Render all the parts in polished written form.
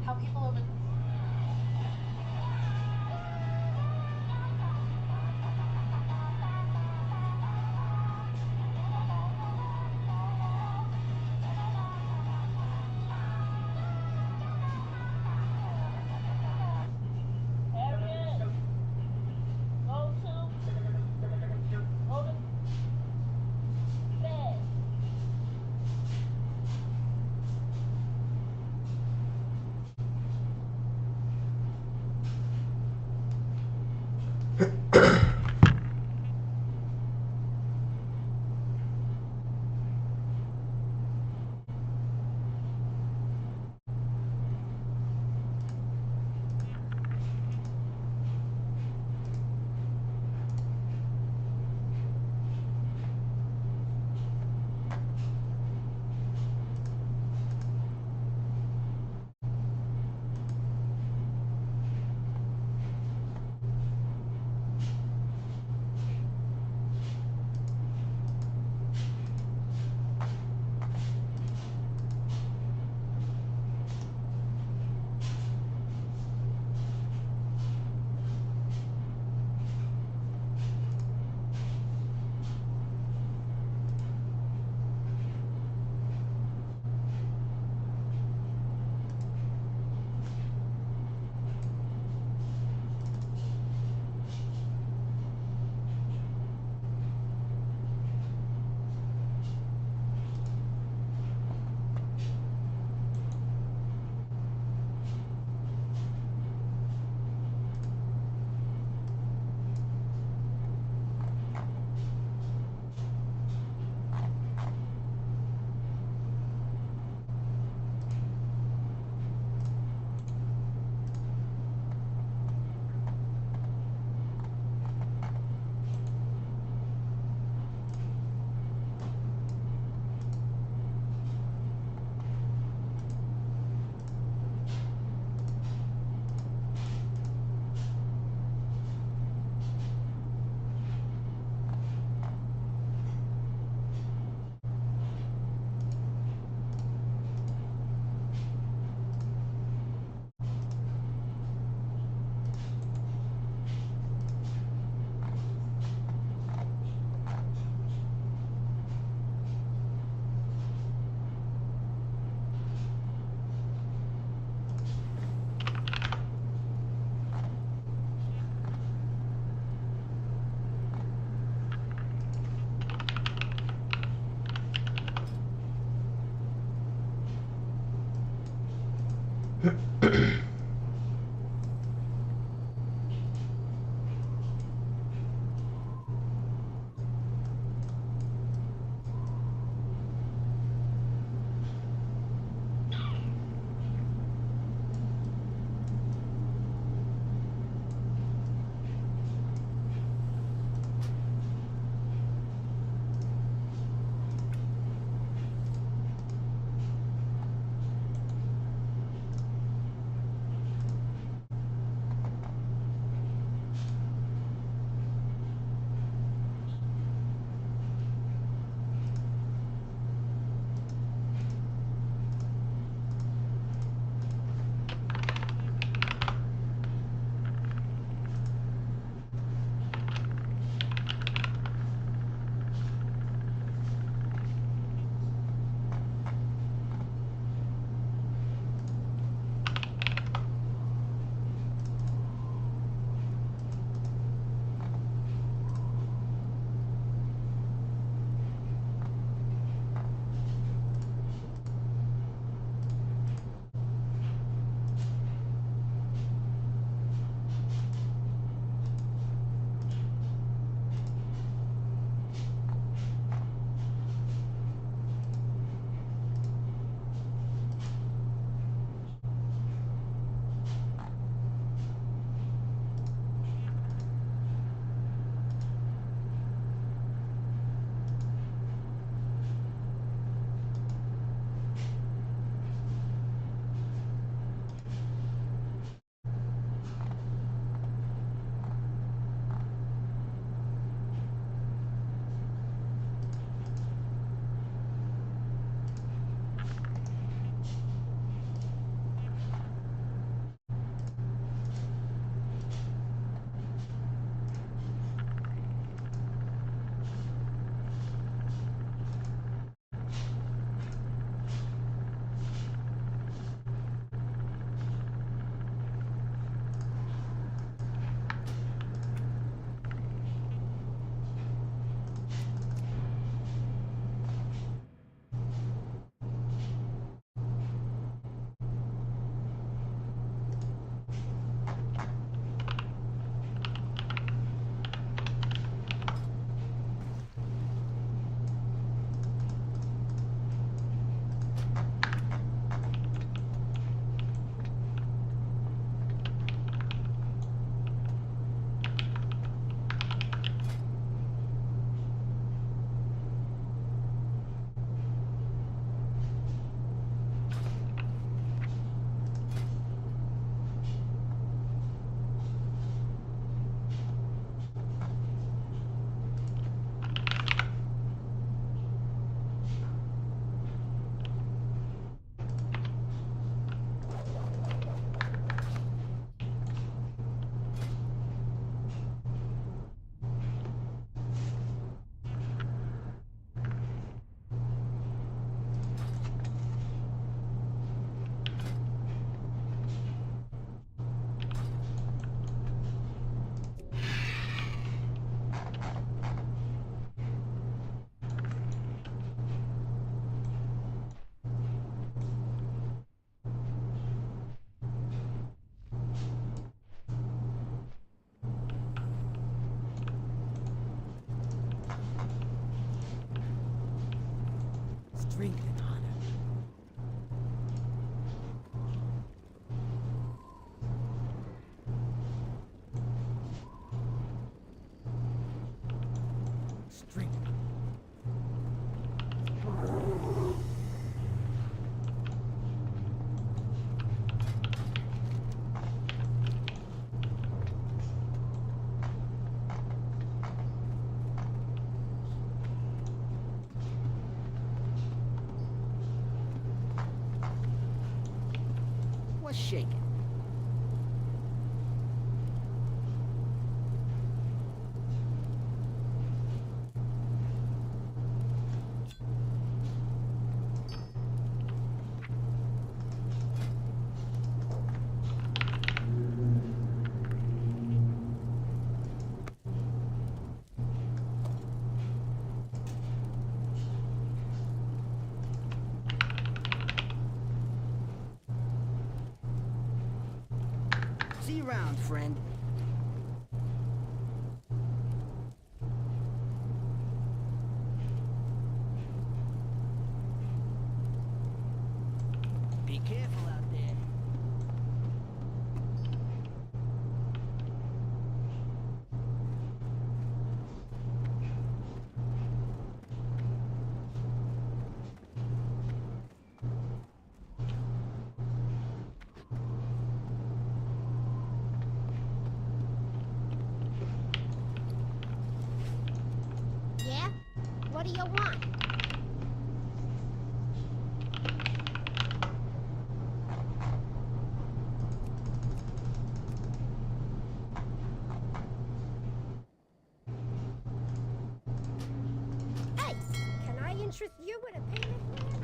How people over. Drink in honor. Strength. What's shaking? See you around, friend. Be careful out there. Yeah? What do you want? Hey, can I interest you in a payment plan?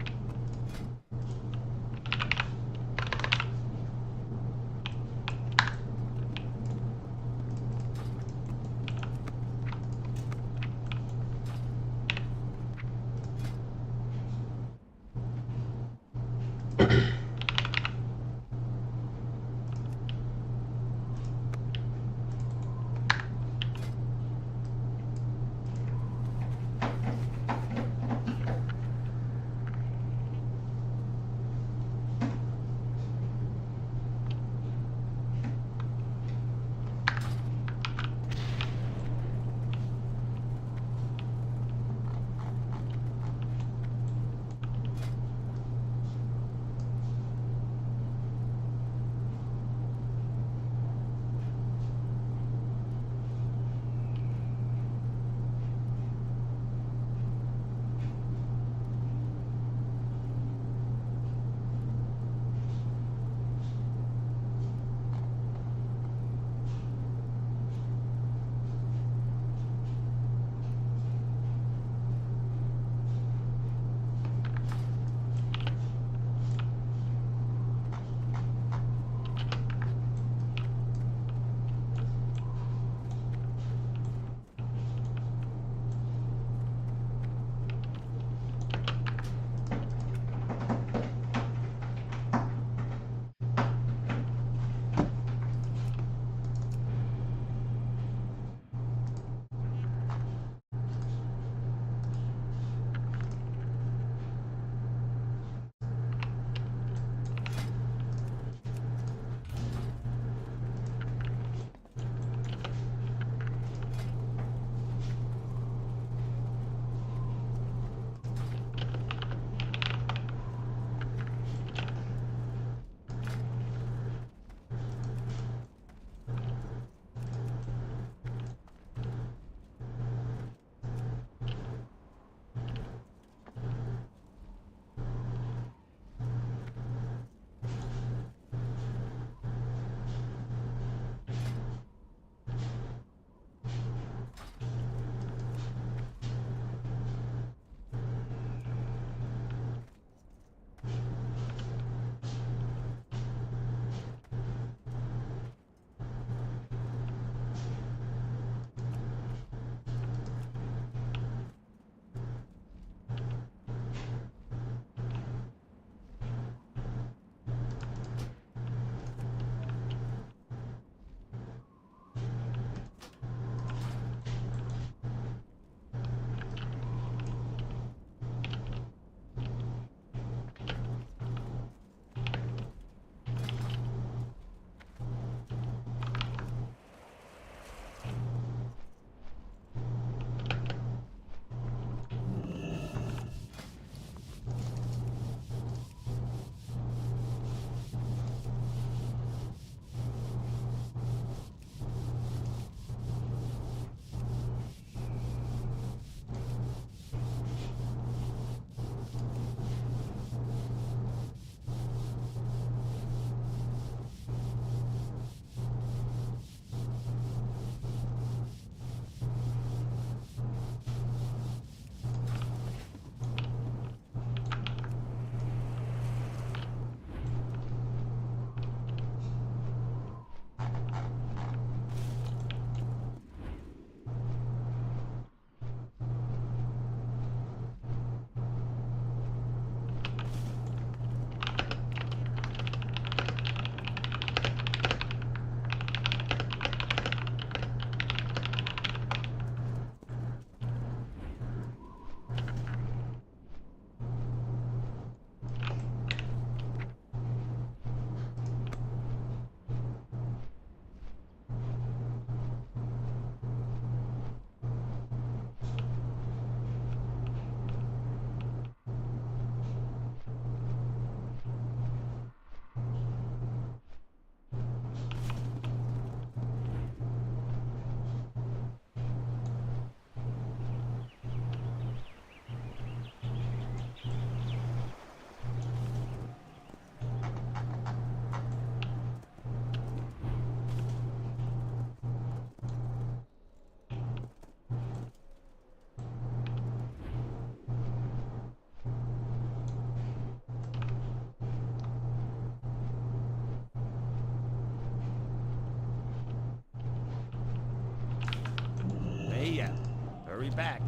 be back.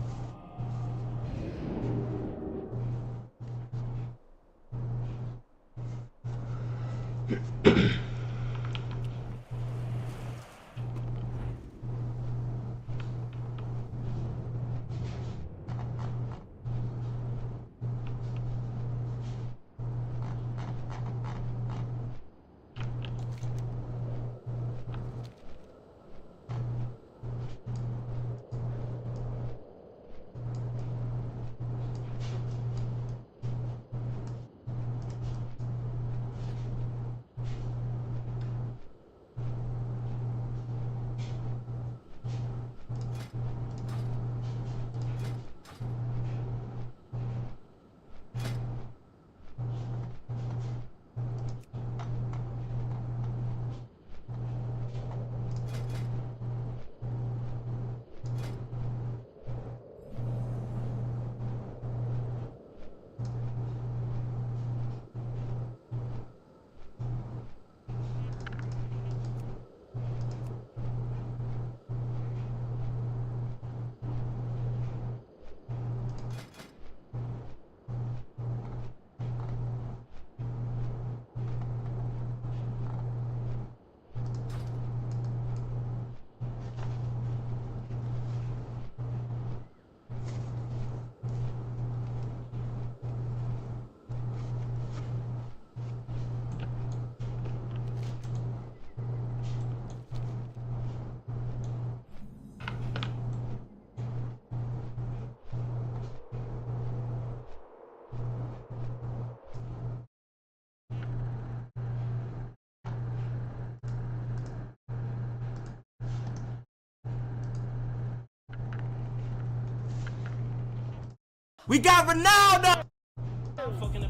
We got Ronaldo!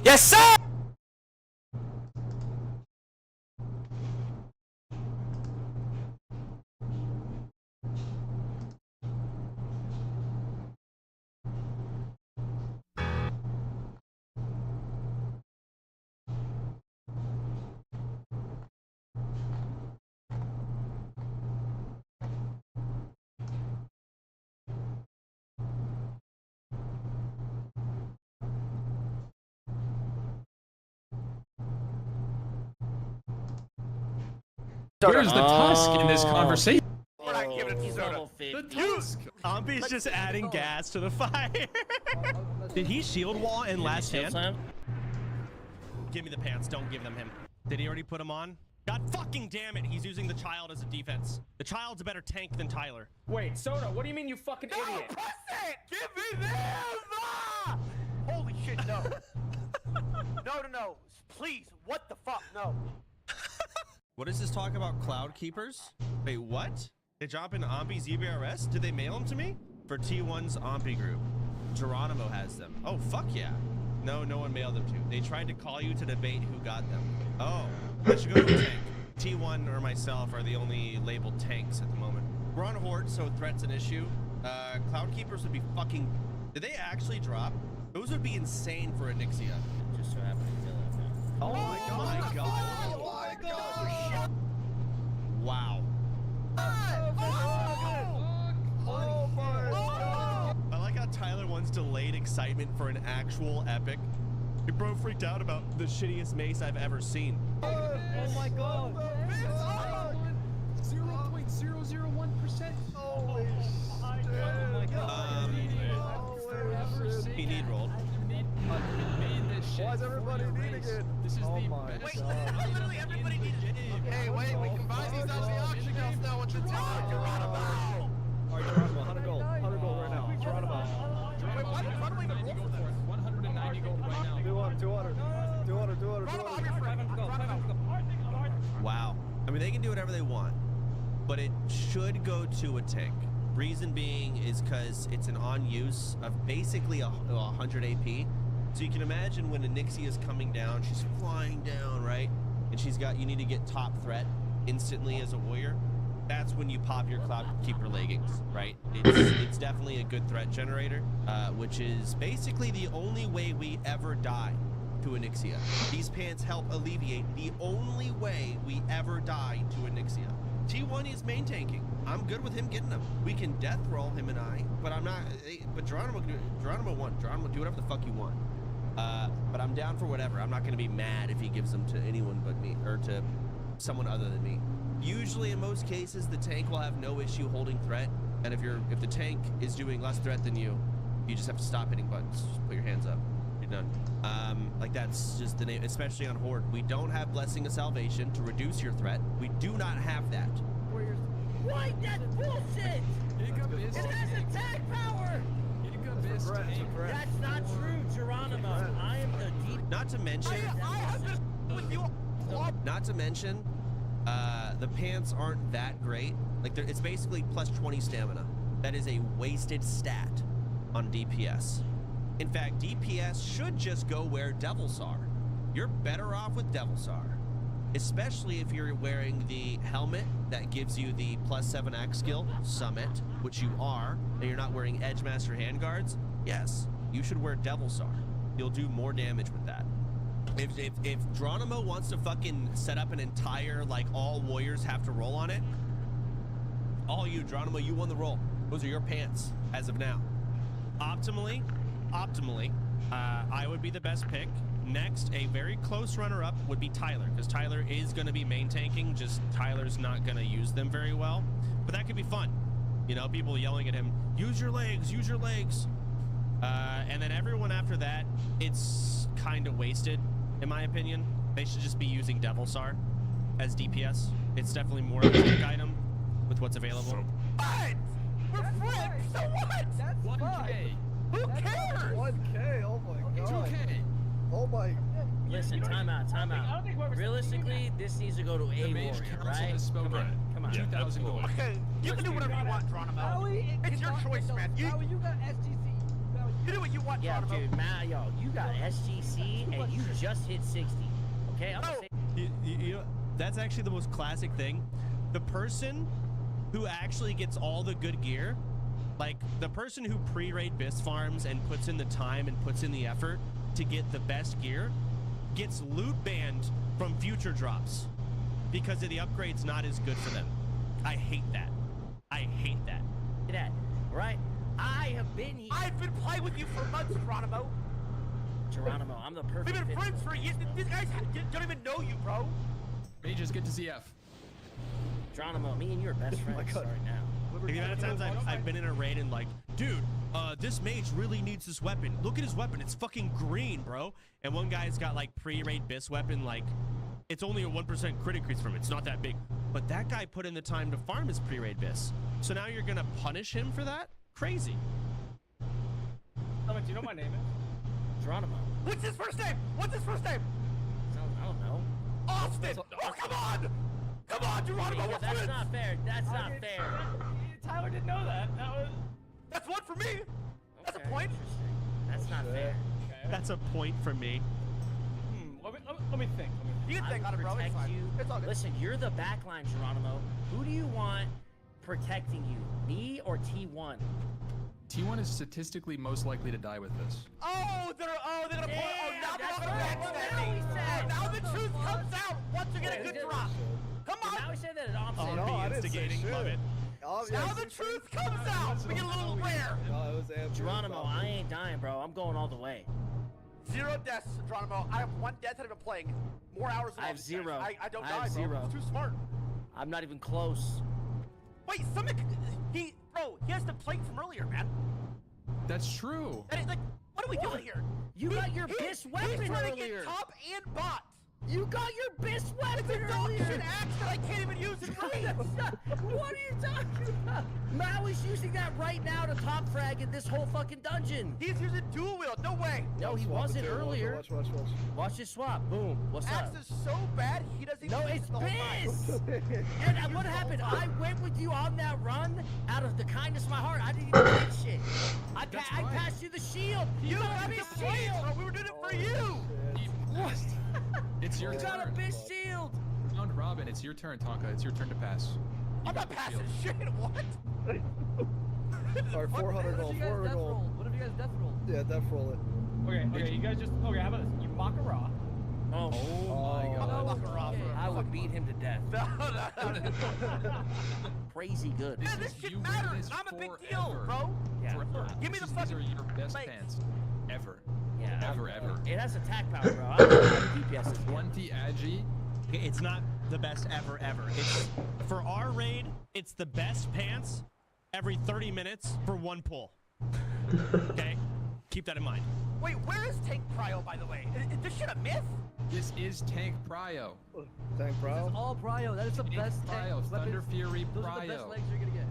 Yes, sir! Where's the Tusk in this conversation? We're not giving it to Soda. The Tusk! Ompy's just adding gas to the fire. Did he shield wall in last stand? Give me the pants. Don't give them him. Did he already put them on? God fucking damn it. He's using the child as a defense. The child's a better tank than Tyler. Wait, Soda, what do you mean you fucking idiot? Press it! Give me them! Ah! Holy shit, no. No. Please, what the fuck? No. What is this talk about cloud keepers? Wait, what? They drop into Ompy's EBRS? Did they mail them to me? For T1's Ompy group. Geronimo has them. Oh, fuck yeah. No one mailed them to. They tried to call you to debate who got them. Oh, I should go to a tank. T1 or myself are the only labeled tanks at the moment. We're on Horde, so threat's an issue. Cloud keepers would be fucking... Did they actually drop? Those would be insane for a Nixia. Just so happened to kill him. Oh my god. Wow. I like how Tyler wants delayed excitement for an actual epic. Your bro freaked out about the shittiest mace I've ever seen. Oh my god. 0.001%. Holy shit. He need rolled. Why is everybody needing it? This is the best. Wait, literally everybody needed it. Okay, wait, we can buy these out of the auction house now. What's your time? Geronimo! Alright, Geronimo, 100 gold. 100 gold right now. Geronimo. Wait, what? How do we even roll for this? 190 gold right now. 200. Wow. I mean, they can do whatever they want, but it should go to a tank. Reason being is because it's an on use of basically 100 AP. So you can imagine when a Nixie is coming down, she's flying down, right? And you need to get top threat instantly as a warrior. That's when you pop your Cloud Keeper leggings, right? It's definitely a good threat generator, which is basically the only way we ever die to a Nixia. These pants help alleviate the only way we ever die to a Nixia. T1 is main tanking. I'm good with him getting them. We can death roll him and I, but I'm not. But Geronimo won. Geronimo, do whatever the fuck you want. But I'm down for whatever. I'm not going to be mad if he gives them to anyone but me, or to someone other than me. Usually, in most cases, the tank will have no issue holding threat, and if the tank is doing less threat than you, you just have to stop hitting buttons. Just put your hands up. You're done. Like that's just the name, especially on Horde. We don't have Blessing of Salvation to reduce your threat. We do not have that. What? That's bullshit! It has attack power! That's not true, Geronimo. I am the deep. Not to mention. I have been with you. Not to mention, the pants aren't that great. Like it's basically plus 20 stamina. That is a wasted stat on DPS. In fact, DPS should just go where Devils are. You're better off with Devils are, especially if you're wearing the helmet that gives you the plus 7x skill, Summit, which you are, and you're not wearing Edgemaster handguards. Yes, you should wear Devils are. You'll do more damage with that. If Geronimo wants to fucking set up an entire, like, all warriors have to roll on it, all you, Geronimo, you won the roll. Those are your pants as of now. Optimally, I would be the best pick. Next, a very close runner-up would be Tyler, because Tyler is going to be main tanking, just Tyler's not going to use them very well. But that could be fun. You know, people yelling at him, use your legs, use your legs. And then everyone after that, it's kind of wasted, in my opinion. They should just be using Devilsar as DPS. It's definitely more of a tank item with what's available. What? We're friends. So what? That's 1K. Who cares? 1K. Oh my god. 2K. Oh my. Listen, time out. Realistically, this needs to go to a The Mage warrior, Council right? has spoken. Come on. 2,000 gold. Okay, you can do whatever you want, Geronimo. It's your choice, man. You got SGC. do what you want, Yeah, Geronimo. dude, man, yo, you got SGC and you just hit 60. Okay, I'm gonna say. You know, that's actually the most classic thing. The person who actually gets all the good gear, like the person who pre-raid BIS farms and puts in the time and puts in the effort to get the best gear, gets loot banned from future drops because of the upgrade's not as good for them. I hate that. I hate that. That, right? I have been here. I've been playing with you for months, Geronimo. Geronimo, I'm the perfect We've been fit friends for for this. years. These guys don't even know you, bro. Mages, get to ZF. Geronimo, me and you are best friends right now. The amount of times I've been in a raid and like, dude, this mage really needs this weapon. Look at his weapon. It's fucking green, bro. And one guy's got like pre-raid BIS weapon, like, it's only a 1% crit increase from it. It's not that big. But that guy put in the time to farm his pre-raid BIS. So now you're gonna punish him for that? Crazy. Do you know my name is? Geronimo. What's his first name? What's his first name? I don't know. Austin. Oh, come on. Come on, Geronimo. Yeah, We're that's friends. not fair. That's not fair. Tyler didn't know that. That's one for me. That's a Okay, point. interesting. That's not fair. Okay. That's a point for me. Let me think. You can I think will on it, bro. It's protect fine. you. It's all good. Listen, you're the backline, Geronimo. Who do you want protecting you? Me or T1? T1 is statistically most likely to die with this. Oh, they're gonna point. Oh, Yeah, now they're that's gonna right. backstab Now me. he said. Oh, now the truth comes out once we get a good drop. Come So now on. we say that it's opposite. No, I didn't say instigating, shit. love it. Now the truth comes out. We get a little rare. No, it was absolutely Geronimo, fine. I ain't dying, bro. I'm going all the way. 0 deaths, Geronimo. I have 1 death that I've been playing. More hours than I all have these 0. guys. I don't I die, have bro. 0. It's too smart. I'm not even close. Wait, Summit, he has the plate from earlier, man. That's true. And it's like, what are we doing here? You got your BIS weapon He's trying to earlier. get top and bot. You got your BIS weapon It's a dog earlier. shit axe that I can't even use in range. What are you talking about? Maui's using that right now to top frag in this whole fucking dungeon. He's using dual wield. No way. No, he Swap it wasn't there, earlier. Watch. Watch this swap. Boom. What's Axe up? is so bad, he doesn't even No, use it's it the whole time. BIS. And what happened? I went with you on that run out of the kindness of my heart. I didn't even get shit. I fine. passed you the shield. You got a got BIS the plate, shield. bro. We were doing it for you. What? It's your You got a turn. BIS shield. Round Robin, it's your turn, Tonka. It's your turn to pass. You I'm got not the passing shield. shit. What? Alright, 400 gold, 400 gold. What if you guys death roll? Yeah, death roll it. Okay, you guys just. Okay, how about this? You Makara. Oh, my God. I would beat him to death. No. Crazy good. Man, this You shit win matters. this I'm a big deal, forever. bro. Yeah. Forever. Give me the These fucking are your best like- pants ever. Yeah. Ever. It has attack power, bro. I don't know how the DPS is. 20 agi. It's not the best ever. It's for our raid. It's the best pants every 30 minutes for one pull. Okay, keep that in mind. Wait, where is Tank Prio, by the way? Is this shit a myth? This is Tank Prio. Tank Prowl. All Prio. That is the Tank best Prio. tank. Thunder Fury Those are the best Prio. legs you're gonna get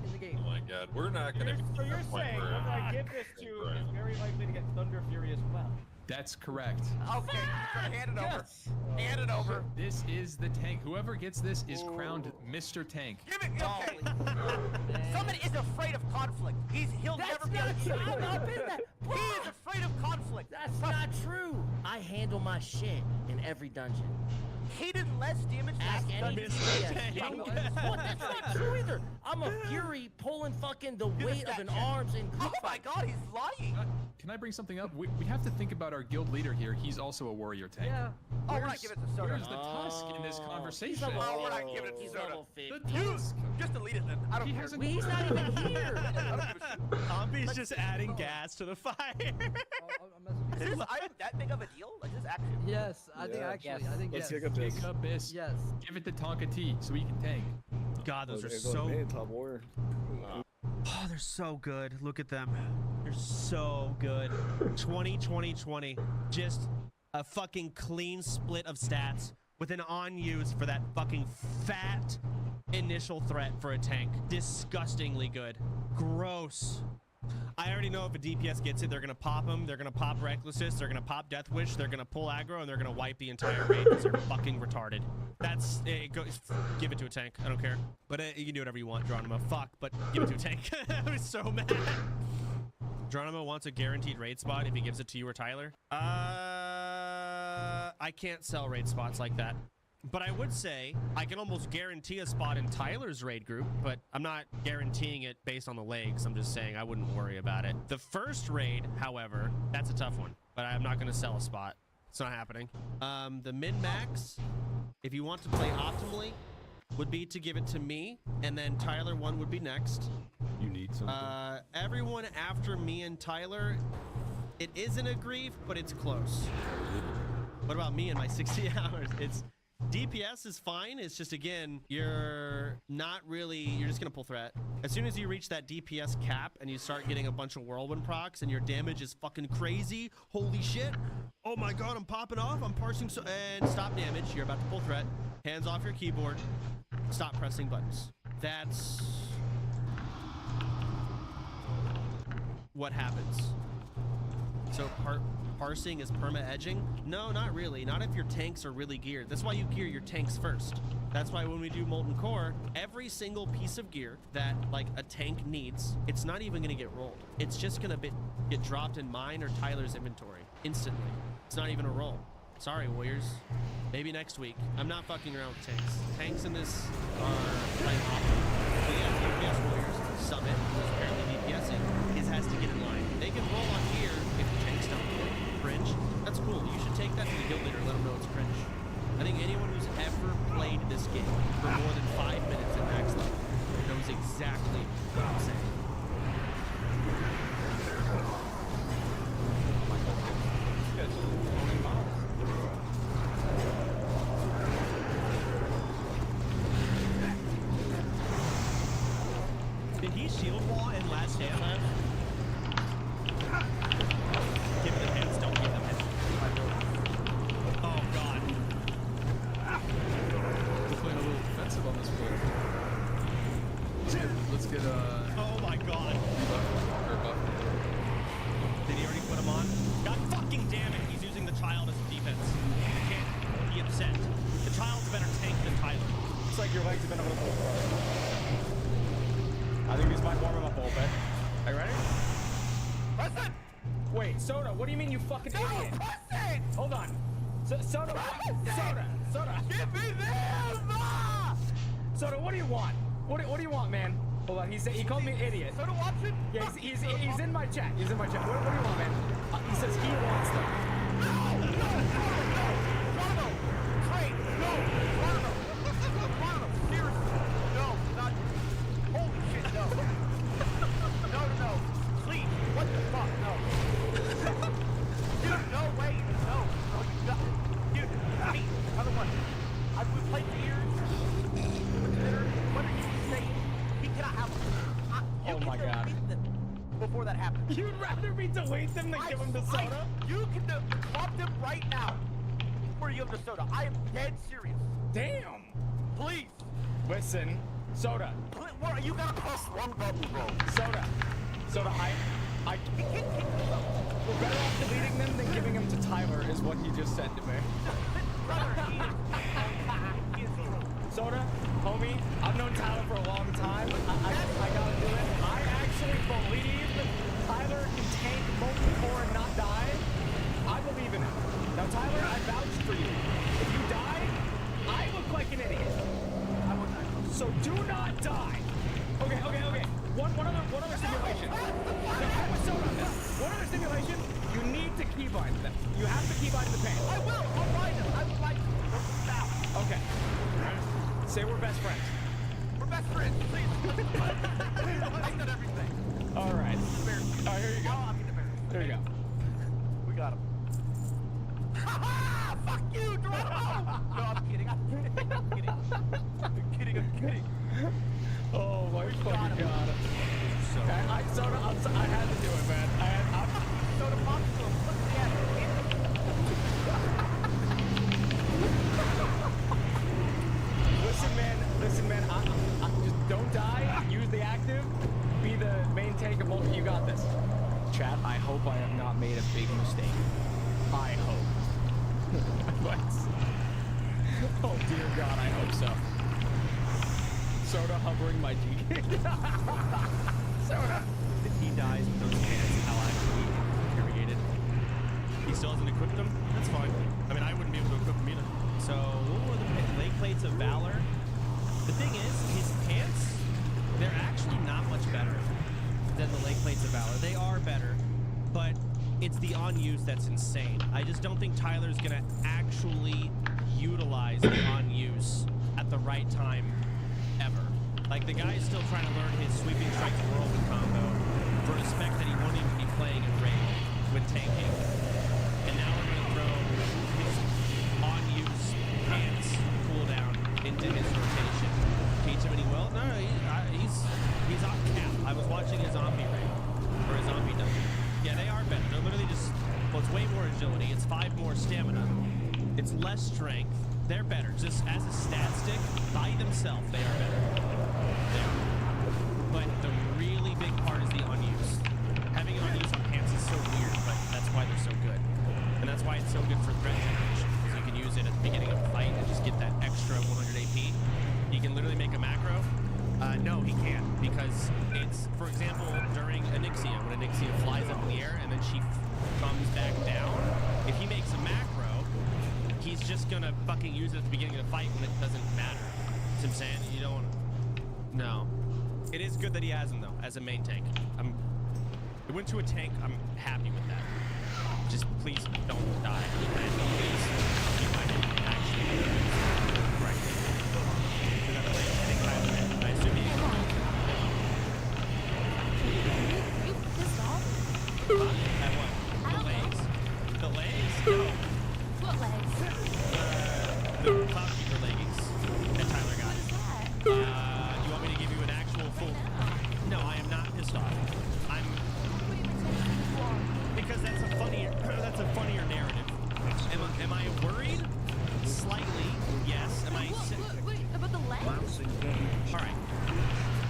in the game. Oh my god, we're not gonna be So to you're that point saying where whoever I give this to is very likely to get Thunder Fury as well. That's correct. Okay, hand it over. Hand it over. This is the tank. Whoever gets this is crowned Mr. Tank. Give it. Okay. Somebody is afraid of conflict. He'll never be able to. I'm up in that. He is afraid of conflict. That's not true. I handle my shit in every dungeon. He did less damage Ask last any dungeon. DPS. What? That's not true either. I'm a Fury pulling fucking the weight of an arms in Oh group my fight. god, he's lying. Can I bring something up? We have to think about our guild leader here. He's also a warrior tank. Yeah. Oh, we're not giving it to Soda. Where's the Tusk in this conversation? Oh, we're not giving it to He's Soda. level The 50. Tusk. Just delete it then. I don't He care. hasn't- He's not even here. I don't give a shit. Zombie's just adding gas to the fire. I'm messing Is this item that big of a deal? Like this action? Yes, I think Yeah. actually. I think Let's yes. kick up this. Big Abyss. Yes. Give it to Tonka T so he can tank. God, those are It's so. like, man, top warrior. Oh, they're so good. Look at them. They're so good. 20. Just a fucking clean split of stats with an on use for that fucking fat initial threat for a tank. Disgustingly good. Gross. I already know if a DPS gets it, they're gonna pop him, they're gonna pop Recklessness, they're gonna pop Death Wish, they're gonna pull aggro, and they're gonna wipe the entire raid because they're fucking retarded. That's it. Give it to a tank. I don't care. But you can do whatever you want, Geronimo. Fuck, but give it to a tank. I was so mad. Geronimo wants a guaranteed raid spot if he gives it to you or Tyler. I can't sell raid spots like that. But I would say I can almost guarantee a spot in Tyler's raid group, but I'm not guaranteeing it based on the legs. I'm just saying I wouldn't worry about it. The first raid, however, that's a tough one, but I'm not going to sell a spot. It's not happening. The min-max, if you want to play optimally, would be to give it to me, and then Tyler 1 would be next. You need something. Everyone after me and Tyler, it isn't a grief, but it's close. What about me and my 60 hours? DPS is fine. It's just, again, you're just gonna pull threat. As soon as you reach that DPS cap and you start getting a bunch of whirlwind procs and your damage is fucking crazy, holy shit. Oh my god, I'm popping off, I'm parsing, and stop damage. You're about to pull threat. Hands off your keyboard. Stop pressing buttons. That's what happens. So parsing is perma-edging? No, not really. Not if your tanks are really geared. That's why you gear your tanks first. That's why when we do Molten Core, every single piece of gear that, like, a tank needs, it's not even gonna get rolled. It's just gonna get dropped in mine or Tyler's inventory instantly. It's not even a roll. Sorry, Warriors. Maybe next week. I'm not fucking around with tanks. Tanks in this are playing optimal. But yeah, DPS Warriors Summit, who's apparently DPSing, has to get in line. They can roll on here if the tanks don't get cringe. That's cool. You should take that to the guild leader and let them know it's cringe. I think anyone who's ever played this game for more than 5 minutes at max level knows exactly what I'm saying. Did he shield wall in last stand? Give him the hands, don't give them it. Oh god. We're playing a little defensive on this build. Let's get Oh my god. buff. Did he already put him on? God fucking damn it, he's using the child as a defense. You can't be upset. The child's a better tank than Tyler. Looks like your legs have been a little cold. I think these might warm him up a little bit. Are you ready? Preston! Wait, Soda, what do you mean you fucking No, idiot? Preston! Hold on. Soda, Soda. Give me them! Ah! Soda, what do you want? What do you want, man? Hold on, he called me an idiot. Soda watching? Yeah, he's in my chat. He's in my chat. What do you want, man? He says he wants them. You'd rather me delete them than give them to Soda? You can drop them right now. Before you give them to Soda. I am dead serious. Damn. Please. Listen, Soda. You gotta press one button, bro. Soda. Soda, we're better off deleting them than giving them to Tyler, is what he just said to me. Soda, homie, I've known Tyler for a long time. I gotta do it. I actually believe Tyler can tank multi-core and not die. I believe in him. Now, Tyler, I vouch for you. If you die, I look like an idiot. I will die. So do not die. Okay. One other stipulation. I'm with Soda on this. One other stipulation. You need to keybind them. You have to keybind the pain. I will. I'll bind them. I will bind them. Now. Okay. Say we're best friends. We're best friends, please. I've done everything. All right. All right, here you go. I'll get embarrassed. There you go. We got him. Ha! Fuck you, Geronimo! No, I'm kidding. I'm kidding. Oh my fucking god. Soda, I had to do it, man. Soda pops to him. Look at Listen, man. I just don't die. Use the active. Be the main tank of multi. You got this. Chat, I hope I have not made a big mistake. I hope. Oh dear God, I hope so. Soda hovering my G. Soda. If he dies with those pants, how I created. He still hasn't equipped them. That's fine. I mean, I wouldn't be able to equip them either. So, what were the Lake Plates of Valor? The thing is, his pants, they're actually not much better than the Lake Plates of Valor. They are better, but it's the on-use that's insane. I just don't think Tyler's gonna actually utilize the on-use at the right time ever. Like, the guy is still trying to learn his Sweeping Strikes Whirlwind combo for a spec that he won't even be playing in raid when tanking. And now we're gonna throw his on-use pants cooldown into his rotation. Teach him any will? No, he's off cap. I was watching his zombie raid, or his zombie dungeon. Yeah, they are better. They're literally just, well, it's way more agility. It's 5 more stamina. It's less strength. They're better. Just as a stat stick, by themselves, they are better. They are. But the really big part is the on-use. Having an on-use on pants is so weird, but that's why they're so good. And that's why it's so good for threat generation, because you can use it at the beginning of a fight and just get that extra 100 AP. He can literally make a macro. No, he can't, because it's, for example, during Onyxia, when Onyxia flies up in the air and then she comes back down, if he makes a macro, he's just gonna fucking use it at the beginning of the fight when it doesn't matter. See what I'm saying? You don't want to... No. It is good that he has him, though, as a main tank. It went to a tank, I'm happy with that. Just please don't die. And please, you might actually... Right. I assume he... You pissed off? At what? The legs? The legs? No. What legs? The Cloudkeeper leggings that Tyler got. What is that? You want me to give you an actual full... No, I am not pissed off. I'm... Because that's a funnier narrative. Am I worried? Slightly, yes. Am I... Wait, about the legs? Mouse engaged. Alright.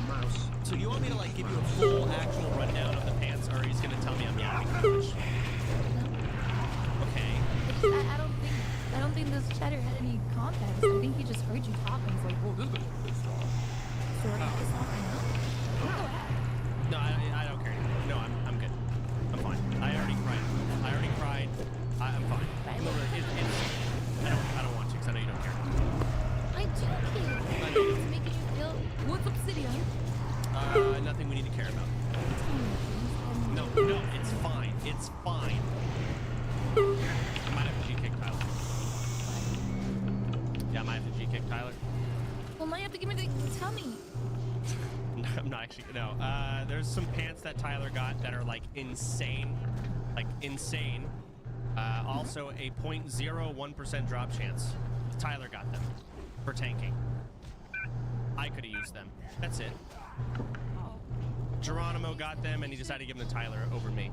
Mouse. So you want me to, like, give you a full actual rundown of the pants, or are you just gonna tell me I'm yapping too much? Okay. I don't think this chatter had any context. I think he just heard you talk and was like, well, this guy's pissed off. Sort of pissed off right now. Go ahead. No, I don't care. No, I'm good. I'm fine. I already cried. I'm fine. Right. I don't want to, because I know you don't care. I do care. It's making you feel... What's Obsidian? Nothing we need to care about. No, it's fine. It's fine. I might have to G-kick Tyler. Yeah, I might have to G-kick Tyler. Well, now you have to give me the... Tell me. No, I'm not actually... No. There's some pants that Tyler got that are, like, insane. Like, insane. Also, a 0.01% drop chance. Tyler got them. For tanking. I could have used them. That's it. Geronimo got them, and he decided to give them to Tyler over me.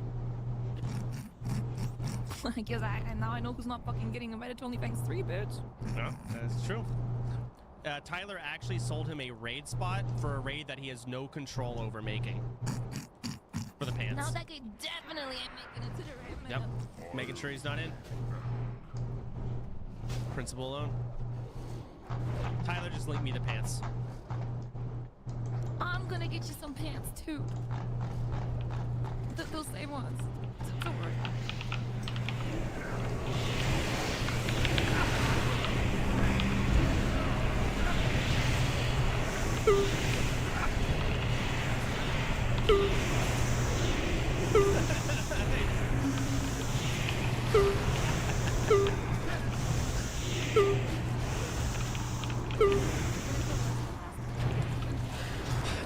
I guess now I know who's not fucking getting invited to OnlyFans 3, bitch. No, that's true. Tyler actually sold him a raid spot for a raid that he has no control over making. For the pants. Now that guy definitely ain't making it to the raid, man. Yep. Making sure he's not in. Principal alone. Tyler, just link me the pants. I'm gonna get you some pants too. Those same ones. Don't worry.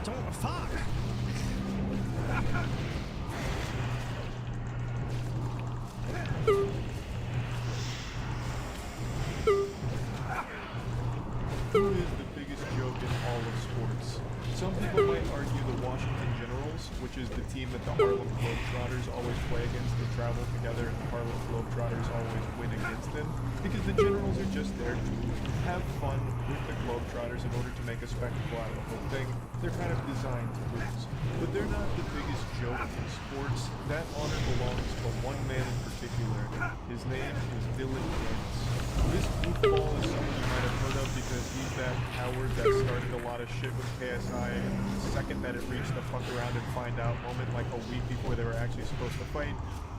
Don't fuck. Who is the biggest joke in all of sports? Some people might argue the Washington Generals, which is the team that the Harlem Globetrotters always play against. They travel together and the Harlem Globetrotters always win against them, because the Generals are just there to have fun with the Globetrotters in order to make a spectacle out of the whole thing. They're kind of designed to lose. But they're not the biggest joke in sports. That honor belongs to one man in particular. His name is Dylan Dennis. This goofball is someone you might have heard of because he's that coward that started a lot of shit with KSI, and the second that it reached the fuck around and find out moment, like a week before they were actually supposed to fight,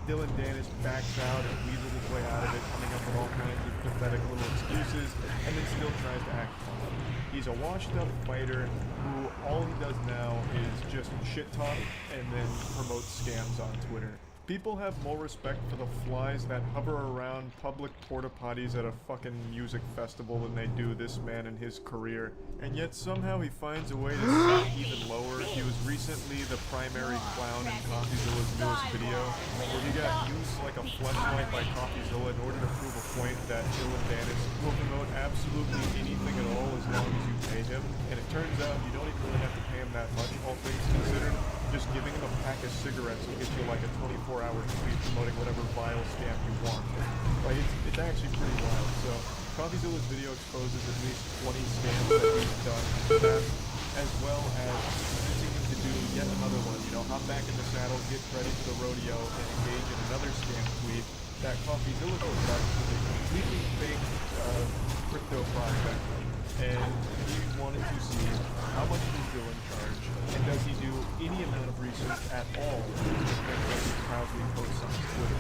Dylan Dennis backs out and weasels his way out of it, coming up with all kinds of pathetic little excuses, and then still tries to act calm. He's a washed-up fighter who all he does now is just shit talk and then promote scams on Twitter. People have more respect for the flies that hover around public porta potties at a fucking music festival than they do this man and his career. And yet somehow he finds a way to sink even lower. He was recently the primary clown in CoffeeZilla's newest video, where he got used like a fleshlight by CoffeeZilla in order to prove a point that Dylan Dennis will promote absolutely anything at all as long as you pay him. And it turns out you don't even really have to pay him that much, all things considered. Just giving him a pack of cigarettes will get you like a 24-hour tweet promoting whatever vile scam you want. Like, it's actually pretty wild. So, CoffeeZilla's video exposes at least 20 scams that he's done in the past, as well as continuing to do yet another one. You know, hop back in the saddle, get ready for the rodeo, and engage in another scam tweet that CoffeeZilla conducts with a completely fake crypto project. And he wanted to see how much does Dylan charge, and does he do any amount of research at all to make what he proudly posts on Twitter.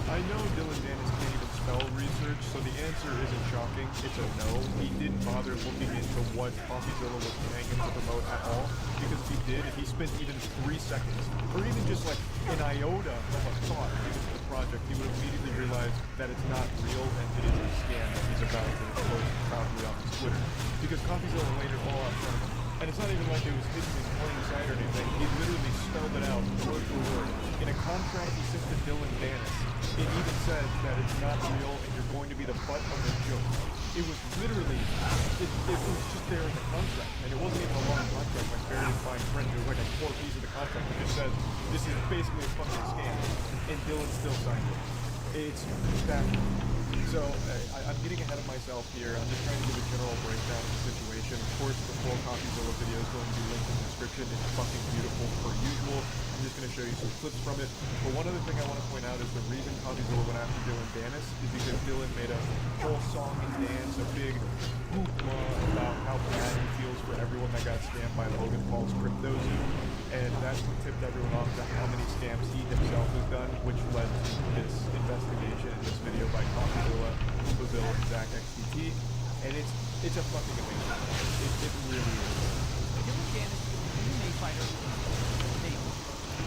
I know Dylan Dennis can't even spell research, so the answer isn't shocking. It's a no. He didn't bother looking into what CoffeeZilla was paying him to promote at all, because if he did, if he spent even 3 seconds, or even just like an iota of a thought into the project, he would immediately realize that it's not real and it is a scam that he's about to post proudly on his Twitter. Because CoffeeZilla laid it all out front of him. And it's not even like it was hidden in plain sight or anything. He literally spelled it out word for word. In a contract he sent to Dylan Dennis, it even says that it's not real and you're going to be the butt of a joke. It was literally, it was just there in the contract. And it wasn't even a long contract, like barely fine print. It was like a core piece of the contract that just says, this is basically a fucking scam. And Dylan still signed it. It's backwards. So, I'm getting ahead of myself here. I'm just trying to give a general breakdown of the situation. Of course, the full CoffeeZilla video is going to be linked in the description. It's fucking beautiful per usual. I'm just going to show you some clips from it. But one other thing I want to point out is the reason CoffeeZilla went after Dylan Dennis is because Dylan made a whole song and dance, a big hoopla about how bad he feels for everyone that got scammed by Logan Paul's CryptoZoo. And that's what tipped everyone off to how many scams he himself has done, which led to this investigation in this video by CoffeeZilla, Brazil, and Zach XTT. And it's a fucking amazing video. It really is. Dylan Dennis is an MMA fighter named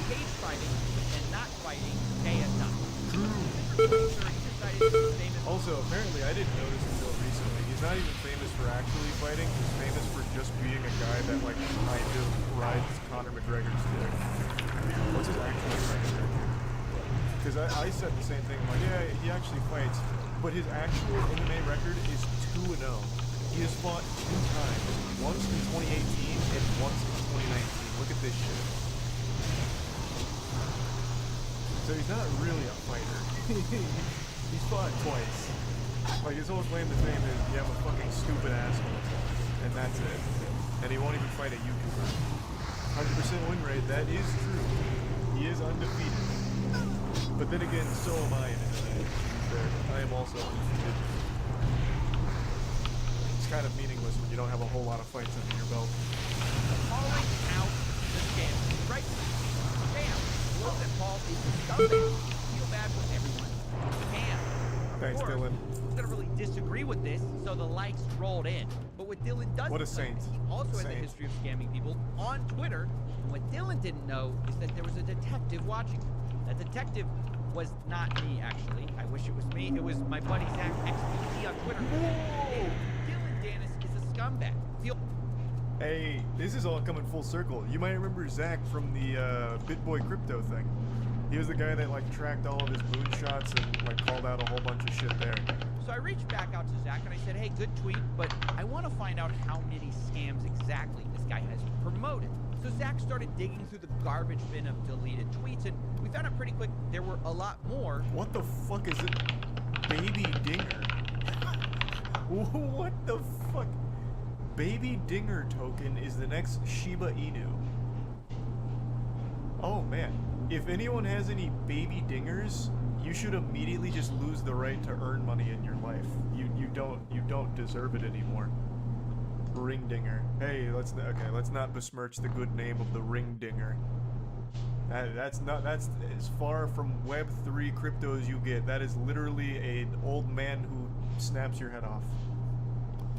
cage fighting and not fighting KSI. Also, apparently, I didn't notice until recently, he's not even famous for actually fighting. He's famous for just being a guy that, like, kind of rides Conor McGregor's dick. What's his actual record? Because I said the same thing. I'm like, yeah, he actually fights, but his actual MMA record is 2-0. He has fought 2 times, once in 2018 and once in 2019. Look at this shit. So he's not really a fighter. He's fought twice. Like his whole claim to fame is, yeah, I'm a fucking stupid asshole. And that's it. And he won't even fight a YouTuber. 100% win rate, that is true. He is undefeated. But then again, so am I in MMA. I am also undefeated. It's kind of meaningless when you don't have a whole lot of fights under your belt. Calling out the scam. Right? Scam. Logan Paul is disgusting. Feel bad for everyone. Scam. Thanks, Dylan. Who's gonna really disagree with this? So the likes rolled in. But what Dylan doesn't What a saint. know, he also has a Saint. history of scamming people on Twitter. And what Dylan didn't know is that there was a detective watching. That detective was not me, actually. I wish it was me. It was my buddy Zach XBT on Twitter. And Dylan Dennis is a scumbag. Hey, this is all coming full circle. You might remember Zach from the BitBoy crypto thing. He was the guy that like tracked all of his moonshots and like called out a whole bunch of shit there. So I reached back out to Zach and I said, hey, good tweet, but I want to find out how many scams exactly this guy has promoted. So Zach started digging through the garbage bin of deleted tweets, and we found out pretty quick there were a lot more. What the fuck is it? Baby Dinger. What the fuck? Baby Dinger token is the next Shiba Inu. Oh man. If anyone has any baby dingers, you should immediately just lose the right to earn money in your life. You don't deserve it anymore. Ring Dinger. Hey, let's not besmirch the good name of the Ring Dinger. That's as far from Web3 crypto as you get. That is literally an old man who snaps your head off.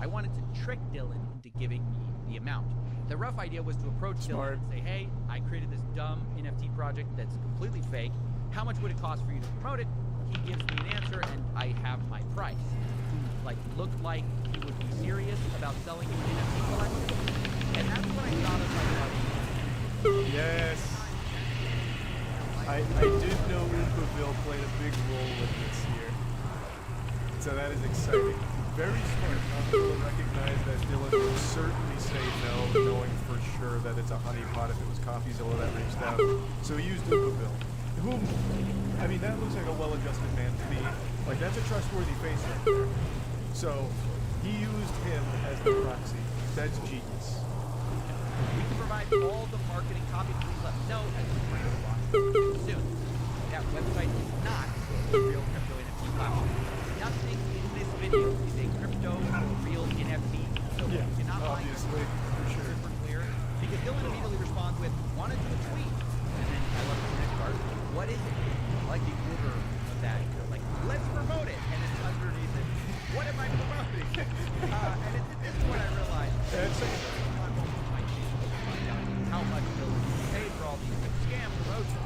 I wanted to trick Dylan into giving me the amount. The rough idea was to approach Dylan and say, hey, I created this dumb NFT project that's completely fake. How much would it cost for you to promote it? He gives me an answer and I have my price. Like, looked like he would be serious about selling you an NFT collection. And that's when I thought of my Yes. I did know Oopaville played a big role with this here. So that is exciting. Very smart not to recognize that Dylan would certainly say no, knowing for sure that it's a honeypot if it was CoffeeZilla that reached out. So he used Oopaville. Whom, I mean, that looks like a well-adjusted man to me. Like, that's a trustworthy face right there. So, he used him as the proxy. That's genius. We can provide all the marketing copy. Please let me know as we bring it along soon. That website is not a real crypto NFT platform. Nothing in this video is a crypto or real NFT. So Yeah, you cannot find obviously, for sure. super clear. Because Dylan immediately responds with, wanna do a tweet. And then I love the next part. What is it? I like the order of that. Like, let's promote it. And it's underneath it. What am I promoting? And it's at this point I realized my chance to find out how much Dylan paid for all these scam promotions.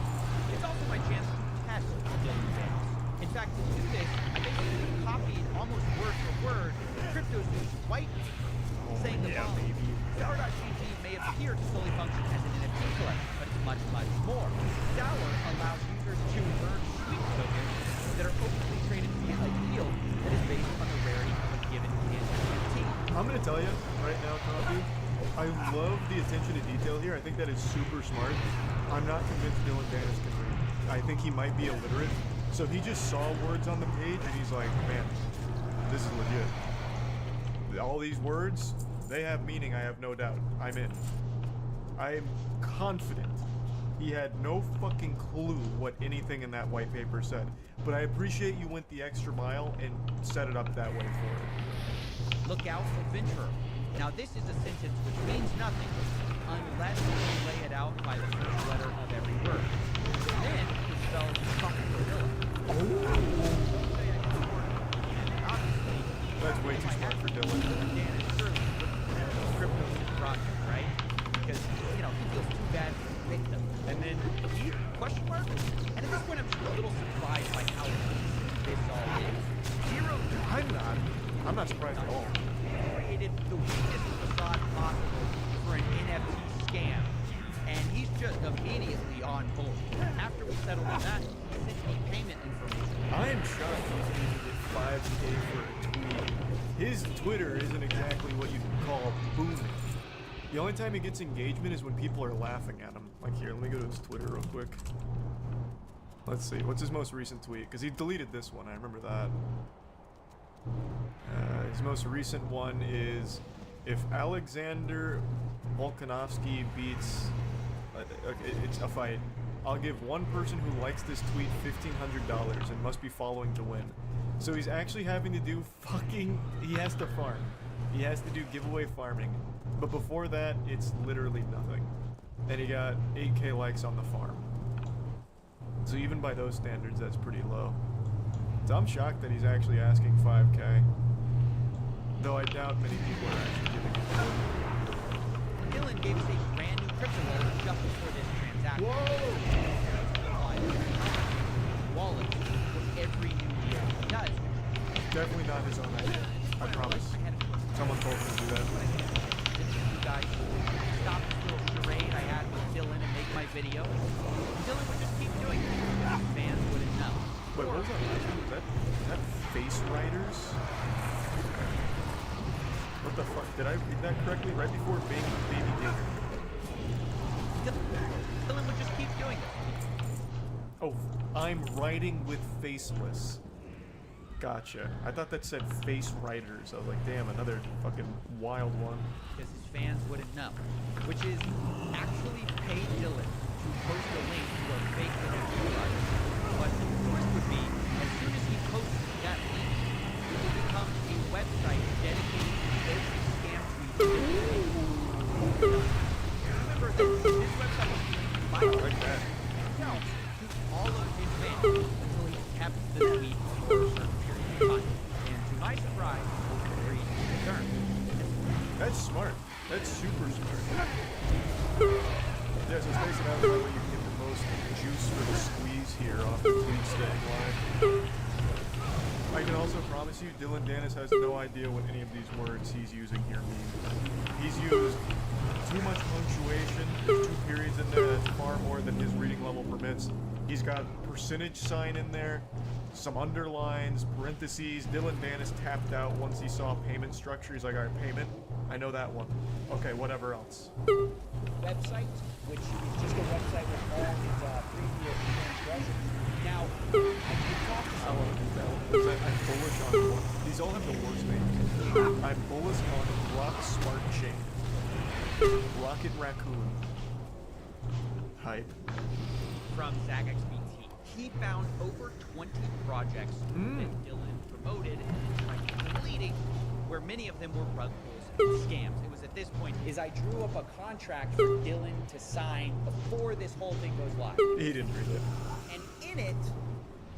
It's also my chance to test Dylan fans. In fact, to do this, I basically copied almost word for word Crypto's white paper, saying the following. Sour.gg may appear to solely function as an NFT collection, but it's much, much more. Sour allows users to earn sweet tokens that are openly traded via a yield that is based on the rarity of a given NFT. I'm gonna tell you right now, Coffee, I love the attention to detail here. I think that is super smart. I'm not convinced Dylan Dennis can read. I think he might be illiterate. So he just saw words on the page and he's like, man, this is legit. All these words, they have meaning, I have no doubt. I'm in. I'm confident he had no fucking clue what anything in that white paper said. But I appreciate you went the extra mile and set it up that way for it. Look out for Ventura. Now this is a sentence which means nothing unless you lay it out by the first letter of every word. Then it spells Cryptozilla. That's way too smart for Dylan. Crypto project, right? Because, you know, he feels too bad for the victim. And then he, question mark? And at this point I'm just a little surprised by how easy this all is. Zero. I'm not surprised at all. Created the weakest facade possible for an NFT scam. And he's just immediately on board. After we settled on that, he sent me payment information. I am shocked he's using it 5K for a tweet. His Twitter isn't exactly what you can call booming. The only time he gets engagement is when people are laughing at him. Like here, let me go to his Twitter real quick. Let's see. What's his most recent tweet? Because he deleted this one. I remember that. His most recent one is, if Alexander Volkanovski beats... okay, it's a fight. I'll give one person who likes this tweet $1,500 and must be following to win. So he's actually having to do fucking... He has to farm. He has to do giveaway farming. But before that, it's literally nothing. And he got 8k likes on the farm. So even by those standards, that's pretty low. So I'm shocked that he's actually asking 5k. Though I doubt many people are actually giving it to him. Dylan gave us a brand new crypto wallet just before this transaction. Wallet for every new deal he does. Definitely not his own idea. I promise. Someone told him to do that. You guys stop this little charade I had with Dylan and make my video. Dylan would just keep doing it. Fans wouldn't know. Wait, what was that last one? Is that Face Riders? What the fuck? Did I read that correctly? Right before Baby Gamer. Dylan would just keep doing it. Oh, I'm writing with Faceless. Gotcha. I thought that said Face Riders. I was like, damn, another fucking wild one. Because his fans wouldn't know. Which is actually pay Dylan to post a link to a fake NFT writer. But the twist would be, as soon as he posts that link, it will become a website dedicated to every scam tweet. Remember that this website was linked by himself to all of his fans until he kept the tweet for a certain period of time. And to my surprise, he returned. That's smart. That's super smart. Yeah, so spacing out that way you can get the most juice for the squeeze here off the tweet staying live. I can also promise you, Dylan Dennis has no idea what any of these words he's using here mean. He's used too much punctuation, there's 2 periods in there, that's far more than his reading level permits. He's got percentage sign in there, some underlines, parentheses. Dylan Dennis tapped out once he saw payment structure. He's like, alright, payment, I know that one. Okay, whatever else. Website, which is just a website with all his previous transgressions. Now, I can talk to someone. I'm bullish on one. These all have the worst names. I'm bullish on Rock Smart Chain. Rocket Raccoon. Hype. From ZagXBT. He found over 20 projects that Dylan promoted and tried deleting, where many of them were rug pulls and scams. It was at this point is I drew up a contract for Dylan to sign before this whole thing goes live. He didn't read it. And in it,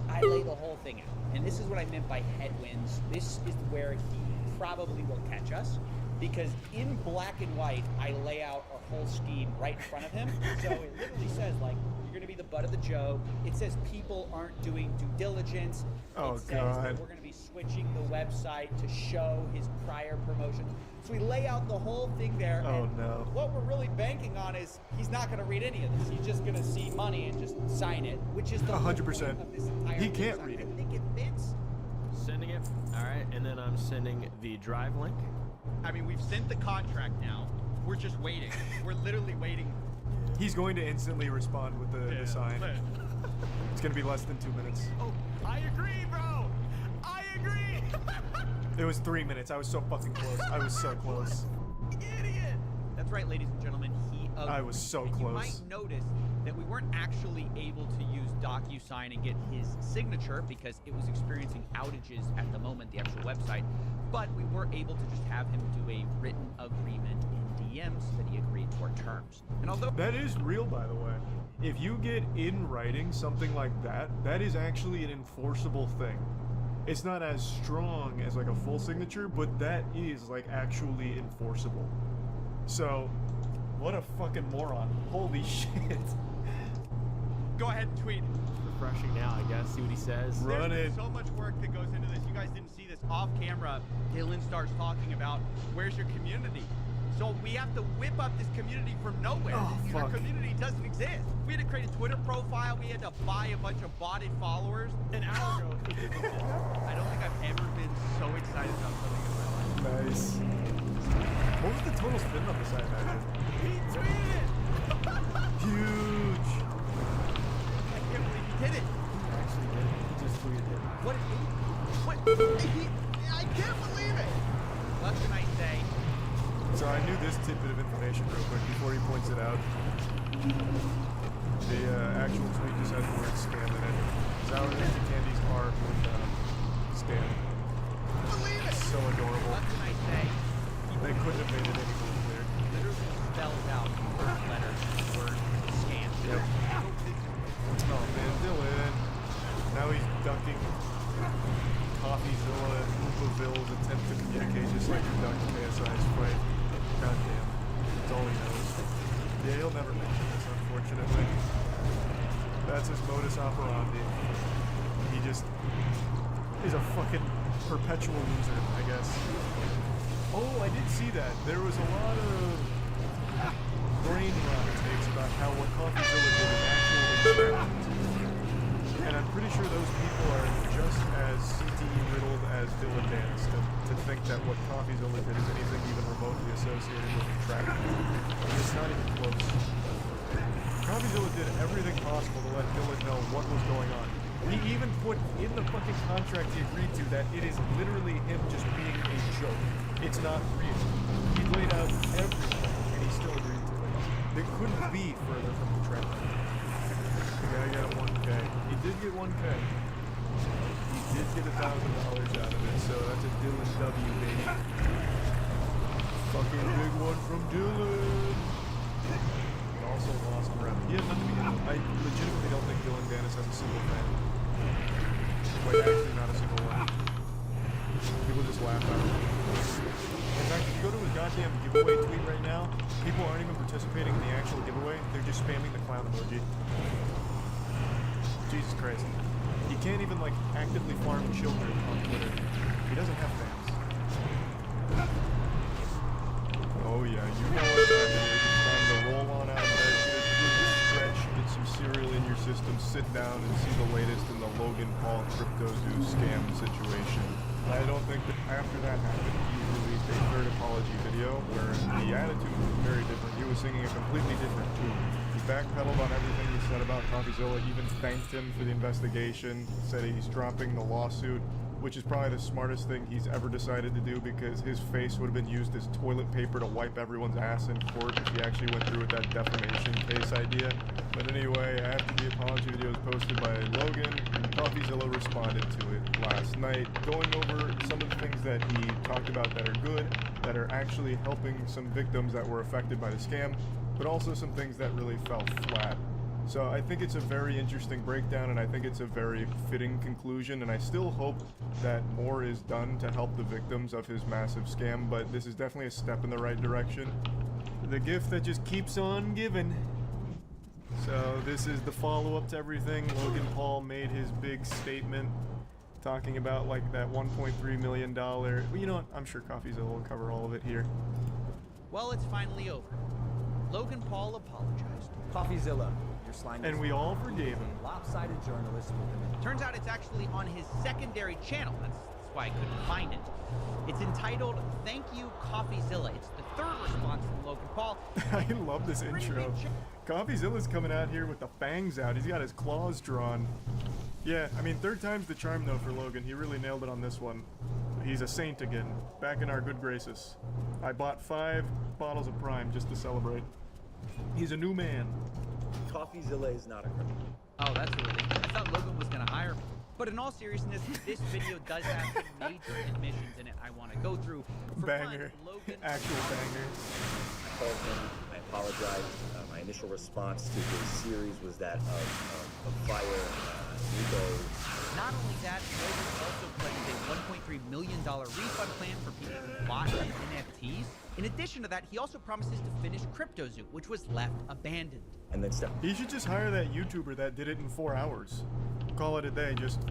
I lay the whole thing out. And this is what I meant by headwinds. This is where he probably will catch us. Because in black and white, I lay out a whole scheme right in front of him. So it literally says, like, you're going to be the butt of the joke. It says people aren't doing due diligence. Oh, it says God. that we're going to be switching the website to show his prior promotions. So we lay out the whole thing there. Oh, and no. what we're really banking on is he's not going to read any of this. He's just going to see money and just sign it, which is the 100%. whole point of this entire He thing. can't So read it. I think it fits. Sending it. All right, and then I'm sending the drive link. I mean, we've sent the contract now. We're just waiting. We're literally waiting. He's going to instantly respond with the sign. It's going to be less than 2 minutes. Oh, I agree, bro. I agree. It was 3 minutes. I was so fucking close. I was so close. Idiot. That's right, ladies and gentlemen. He agreed. I was so And close. You might notice that we weren't actually able to use DocuSign and get his signature because it was experiencing outages at the moment, the actual website. But we were able to just have him do a written agreement in DMs that he agreed to our terms. And although That is real, by the way. If you get in writing something like that, that is actually an enforceable thing. It's not as strong as like a full signature, but that is like actually enforceable. So, what a fucking moron. Holy shit. go ahead and tweet. Refreshing now, I guess. See what he says. Run There's it. so much work that goes into this. You guys didn't see this off camera. Dylan starts talking about where's your community. So we have to whip up this community from nowhere. Oh, Our fuck. community doesn't exist. We had to create a Twitter profile. We had to buy a bunch of botted followers. An hour ago. I don't think I've ever been so excited about something in my life. Nice. What was the total spin on this, I imagine? He tweeted it. Huge. I can't believe he did it. What? I can't believe it. What can I say? So I knew this tidbit of information real quick before he points it out. The actual tweet just has the word scam in it. Sour Ninja candies are scam. Believe it. So adorable. What can I say? They couldn't have made it any more clear. Literally spells out the first letter of the word scam. Yep. Oh man, Dylan. Now he's ducking Coffeezilla and Oopaville's attempt to communicate just like he ducked KSI's fight. Goddamn. That's all he knows. Yeah, he'll never mention this, unfortunately. That's his modus operandi. He just is a fucking perpetual loser, I guess. Oh, I did see that. There was a lot of brain rot takes about how what Coffeezilla did is actually trapped. And I'm pretty sure those people are just as CTE riddled as Dylan Dance to think that what Coffeezilla did is anything even remotely associated with entrapment. It's not even close. Coffeezilla did everything possible to let Dylan know what was going on. He even put in the fucking contract he agreed to that it is literally him just being a joke. It's not real. He laid out everything, and he still agreed to it. It couldn't be further from the trap. The guy got 1K. He did get 1K. He did get $1,000 out of it, so that's a Dylan W, baby. Fucking big one from Dylan. He also lost rep. He had nothing to begin with. I legitimately don't think Dylan Dennis has a single fan. Like, actually not a single one. People just laugh at him. In fact, if you go to his goddamn giveaway tweet right now, people aren't even participating in the actual giveaway. They're just spamming the clown emoji. Jesus Christ. He can't even, like, actively farm children on Twitter. He doesn't have fans. Oh yeah, you know what time it is. It's time to roll on out of bed, get a good stretch, get some cereal in your system, sit down and see the latest in the Logan Paul CryptoZoo scam situation. I don't think that after that happened, he released a third apology video where the attitude was very different. He was singing a completely different tune. He backpedaled on everything he said about Coffeezilla, even thanked him for the investigation, said he's dropping the lawsuit, which is probably the smartest thing he's ever decided to do because his face would have been used as toilet paper to wipe everyone's ass in court if he actually went through with that defamation case idea. But anyway, after the apology video was posted by Logan, Coffeezilla responded to it last night, going over some of the things that he talked about that are good, that are actually helping some victims that were affected by the scam, but also some things that really fell flat. So I think it's a very interesting breakdown, and I think it's a very fitting conclusion, and I still hope that more is done to help the victims of his massive scam, but this is definitely a step in the right direction. The gift that just keeps on giving. So this is the follow-up to everything. Logan Paul made his big statement talking about like that $1.3 million. Well, you know what? I'm sure Coffeezilla will cover all of it here. Well, it's finally over. Logan Paul apologized. Coffeezilla. And we all forgave him. Lopsided journalist. Turns out it's actually on his secondary channel. That's why I couldn't find it. It's entitled Thank You Coffeezilla. It's the third response from Logan Paul. I love this intro. Coffeezilla's coming out here with the fangs out. He's got his claws drawn. Yeah, I mean, third time's the charm though for Logan. He really nailed it on this one. He's a saint again, back in our good graces. I bought 5 bottles of Prime just to celebrate. He's a new man. Coffeezilla is not a criminal. Oh, that's a relief. I thought Logan was gonna hire me. But in all seriousness, this video does have some major admissions in it I want to go through. For banger. Fun, Logan actual banger. I called him. I apologize. My initial response to his series was that of fire, ego. Not only that, Logan also pledged a $1.3 million refund plan for people who bought his NFTs. In addition to that, he also promises to finish CryptoZoo, which was left abandoned. And then step. He should just hire that YouTuber that did it in 4 hours. Call it a day. Just,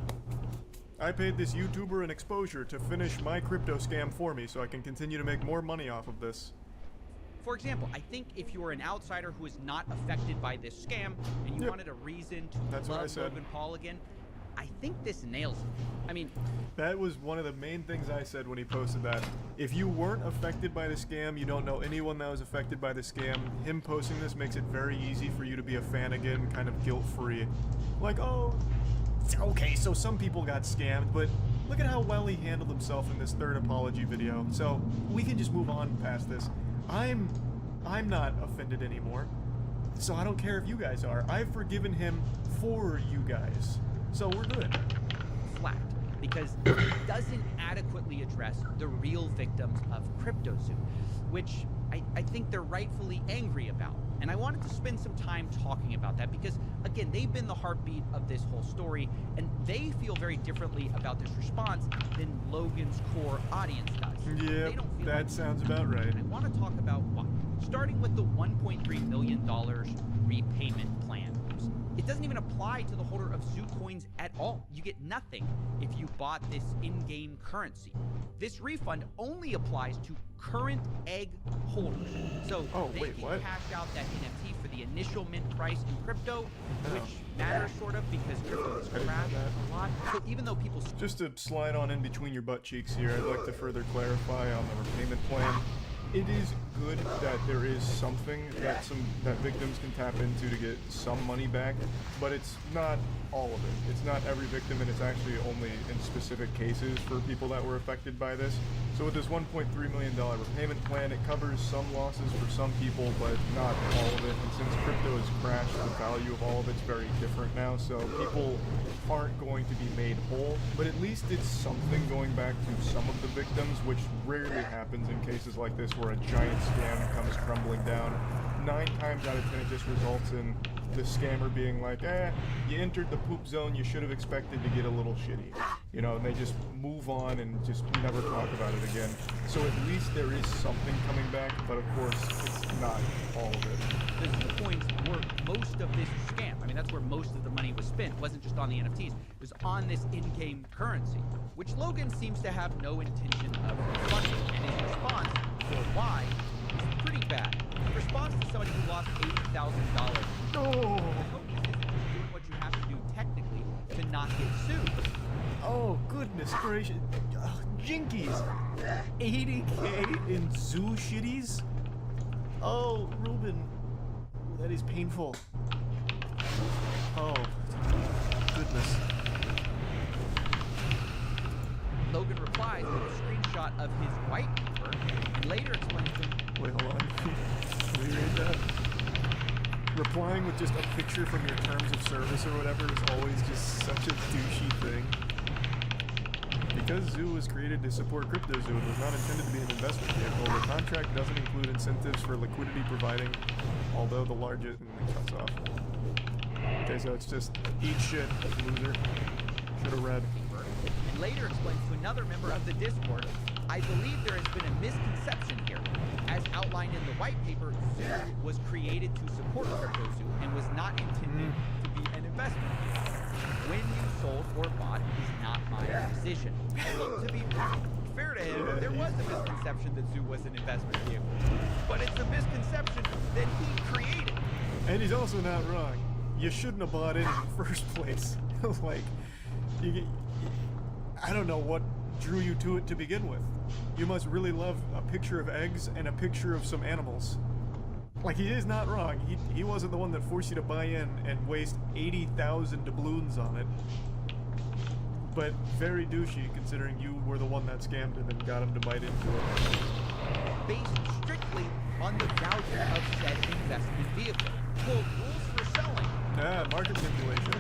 I paid this YouTuber an exposure to finish my crypto scam for me so I can continue to make more money off of this. For example, I think if you were an outsider who is not affected by this scam and you wanted a reason to love Logan Paul again, I think this nails it. I mean, that was one of the main things I said when he posted that. If you weren't affected by the scam, you don't know anyone that was affected by the scam, him posting this makes it very easy for you to be a fan again, kind of guilt-free. Like, oh, okay, so some people got scammed, but look at how well he handled himself in this third apology video. So we can just move on past this. I'm not offended anymore. So I don't care if you guys are. I've forgiven him for you guys. So we're good. Flat, because it doesn't adequately address the real victims of CryptoZoo, which I think they're rightfully angry about. And I wanted to spend some time talking about that because, again, they've been the heartbeat of this whole story, and they feel very differently about this response than Logan's core audience does. Yeah, that sounds about right. I want to talk about why. Starting with the $1.3 million repayment plan. It doesn't even apply to the holder of Zoo coins at all. You get nothing if you bought this in-game currency. This refund only applies to current egg holders. So they can cash out that NFT for the initial mint price in crypto, which matters sort of because crypto has crashed a lot. So even though people... Just to slide on in between your butt cheeks here, I'd like to further clarify on the repayment plan. It is good that there is something that victims can tap into to get some money back, but it's not all of it. It's not every victim, and it's actually only in specific cases for people that were affected by this. So with this $1.3 million repayment plan, it covers some losses for some people, but not all of it. And since crypto has crashed, the value of all of it's very different now, so people aren't going to be made whole, but at least it's something going back to some of the victims, which rarely happens in cases like this where a giant scam comes crumbling down. 9 times out of 10 it just results in the scammer being like, you entered the poop zone, you should have expected to get a little shitty. You know, and they just move on and just never talk about it again. So at least there is something coming back, but of course, it's not all of it. The Zoo coins were most of this scam. I mean, that's where most of the money was spent. It wasn't just on the NFTs. It was on this in-game currency, which Logan seems to have no intention of refunding. And his response for why is pretty bad. In response to somebody who lost $80,000, oh. Doing what you have to do technically to not get sued. Oh, goodness gracious. Jinkies. 80K in Zoo shitties? Oh, Ruben. That is painful. Oh, goodness. Logan replies with a screenshot of his white paper and later explains to him. Wait, hold on. Can we read that? Replying with just a picture from your terms of service or whatever is always just such a douchey thing. Because Zoo was created to support CryptoZoo and was not intended to be an investment vehicle, the contract doesn't include incentives for liquidity providing, although the largest... and then cuts off. Okay, so it's just eat shit, loser. Should have read. And later explains to another member of the Discord, I believe there has been a misconception here. As outlined in the white paper, Zoo was created to support CryptoZoo and was not intended to be an investment vehicle. When you sold or bought is not my decision. Although, to be fair to him, there was a misconception that Zoo was an investment vehicle. But it's a misconception that he created. And he's also not wrong. You shouldn't have bought it in the first place. Like, I don't know what drew you to it to begin with. You must really love a picture of eggs and a picture of some animals. Like, he is not wrong. He wasn't the one that forced you to buy in and waste 80,000 doubloons on it. But very douchey, considering you were the one that scammed him and got him to bite into it. Based strictly on the value of said investment vehicle. Quote, rules for selling. Market manipulation.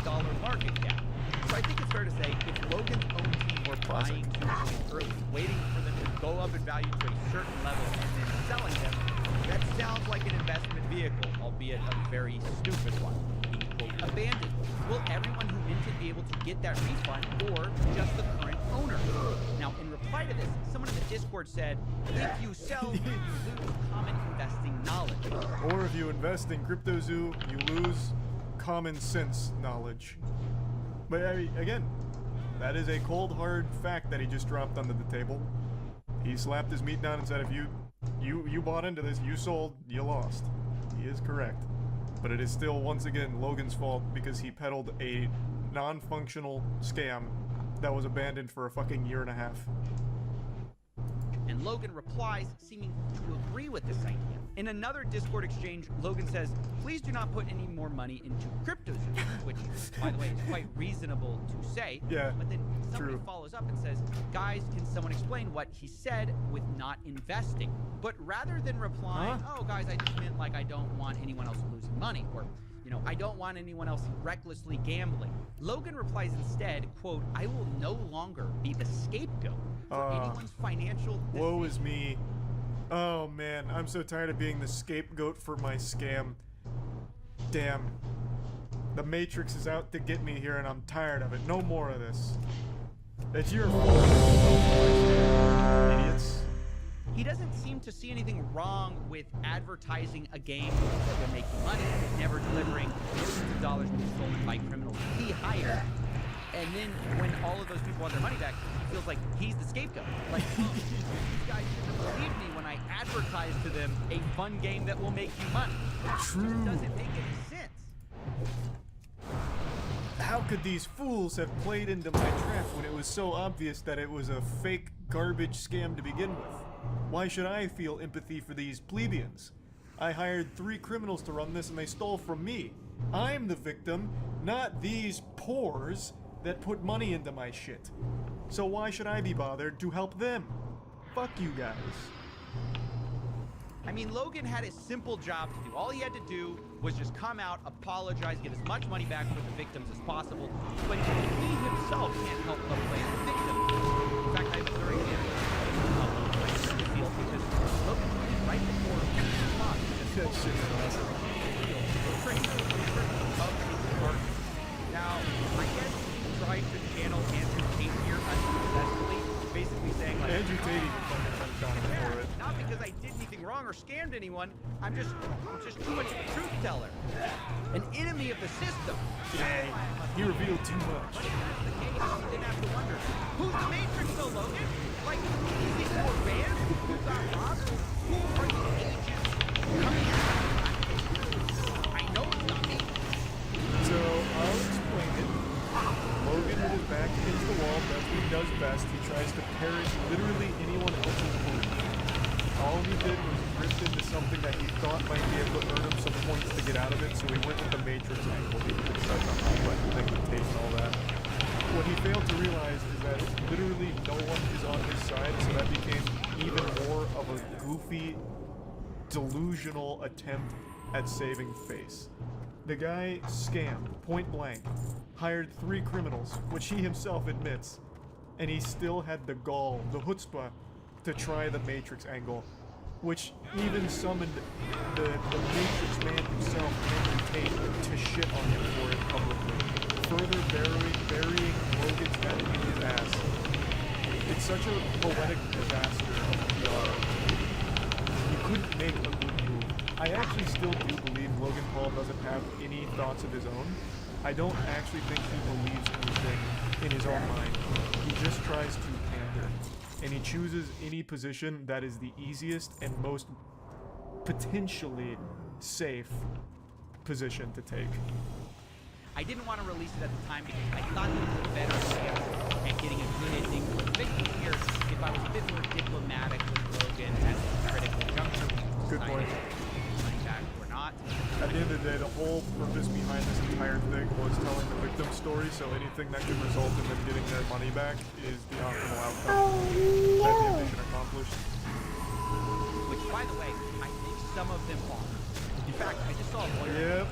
$200 market cap. So I think it's fair to say if Logan's own team were buying Zoo coins early, waiting for them to go up in value to a certain level and then selling them, that sounds like an investment vehicle, albeit a very stupid one. Being, quote, abandoned. Will everyone who minted be able to get that refund, or just the current owner? Now, in reply to this, someone in the Discord said, if you sell, you lose common investing knowledge. Or if you invest in CryptoZoo, you lose common sense knowledge. But I mean, again, that is a cold hard fact that he just dropped onto the table. He slapped his meat down and said, if you bought into this, you sold, you lost. He is correct. But it is still, once again, Logan's fault because he peddled a non-functional scam that was abandoned for a fucking year and a half. and Logan replies, seeming to agree with this idea. In another Discord exchange, Logan says, please do not put any more money into CryptoZoo, which, by the way, is quite reasonable to say. Yeah, but then somebody true. follows up and says, guys, can someone explain what he said with not investing? But rather than replying, oh, guys, I just meant like I don't want anyone else losing money, or I don't want anyone else recklessly gambling. Logan replies instead, quote, I will no longer be the scapegoat for anyone's financial decisions. Woe is me. Oh man, I'm so tired of being the scapegoat for my scam. Damn. The Matrix is out to get me here and I'm tired of it. No more of this. It's your fault. Idiots. He doesn't seem to see anything wrong with advertising a game that will make you money, never delivering millions of dollars being stolen by criminals he hired. And then when all of those people want their money back, he feels like he's the scapegoat. Like, these guys didn't believe me when I advertised to them a fun game that will make you money. True. It just doesn't make any sense. How could these fools have played into my trap when it was so obvious that it was a fake garbage scam to begin with? Why should I feel empathy for these plebeians? I hired 3 criminals to run this and they stole from me. I'm the victim, not these pores that put money into my shit. So why should I be bothered to help them? Fuck you guys. I mean, Logan had a simple job to do. All he had to do was just come out, apologize, get as much money back for the victims as possible. But he himself can't help but play the victim. In fact, I have a very good feel because Logan is right before the spot. That shit is awesome. Now, I guess he tried to channel Andrew Tate here unsuccessfully, basically saying like, Andrew Tate for it. Not because I did anything wrong or scammed anyone. I'm just too much of a truth teller, an enemy of the system. Dang, he revealed too much. But if that's the case, you didn't have to wonder, who's the Matrix though, Logan? Like, is it your band? Who got robbed? Who are the agents coming out? I know it's not me. So, I'll explain it. Logan with his back against the wall does what he does best. He tries to parrot literally anyone else's words. All he did was drift into something that he thought might be able to earn him some points to get out of it, so he went with the Matrix angle. He did such a high button thing with Tate and all that. What he failed to realize is that literally no one is on his side, so that became even more of a goofy, delusional attempt at saving face. The guy scammed, point blank, hired 3 criminals, which he himself admits, and he still had the gall, the chutzpah, to try the Matrix angle, which even summoned the Matrix man himself, Andrew Tate, to shit on him for it publicly, further burying Logan's head in his ass. It's such a poetic disaster of PR. You couldn't make a good move. I actually still do believe Logan Paul doesn't have any thoughts of his own. I don't actually think he believes anything in his own mind. He just tries to pander. And he chooses any position that is the easiest and most potentially safe position to take. I didn't want to release it at the time because I thought there was a better chance at getting a good ending for the victim here if I was a bit more diplomatic with Logan at this critical juncture. Good point. Money back or not. At the end of the day, the whole purpose behind this entire thing was telling the victim story, so anything that could result in them getting their money back is the optimal outcome that the mission accomplished. Which, by the way, I think some of them are. In fact, I just saw a lawyer. Yep.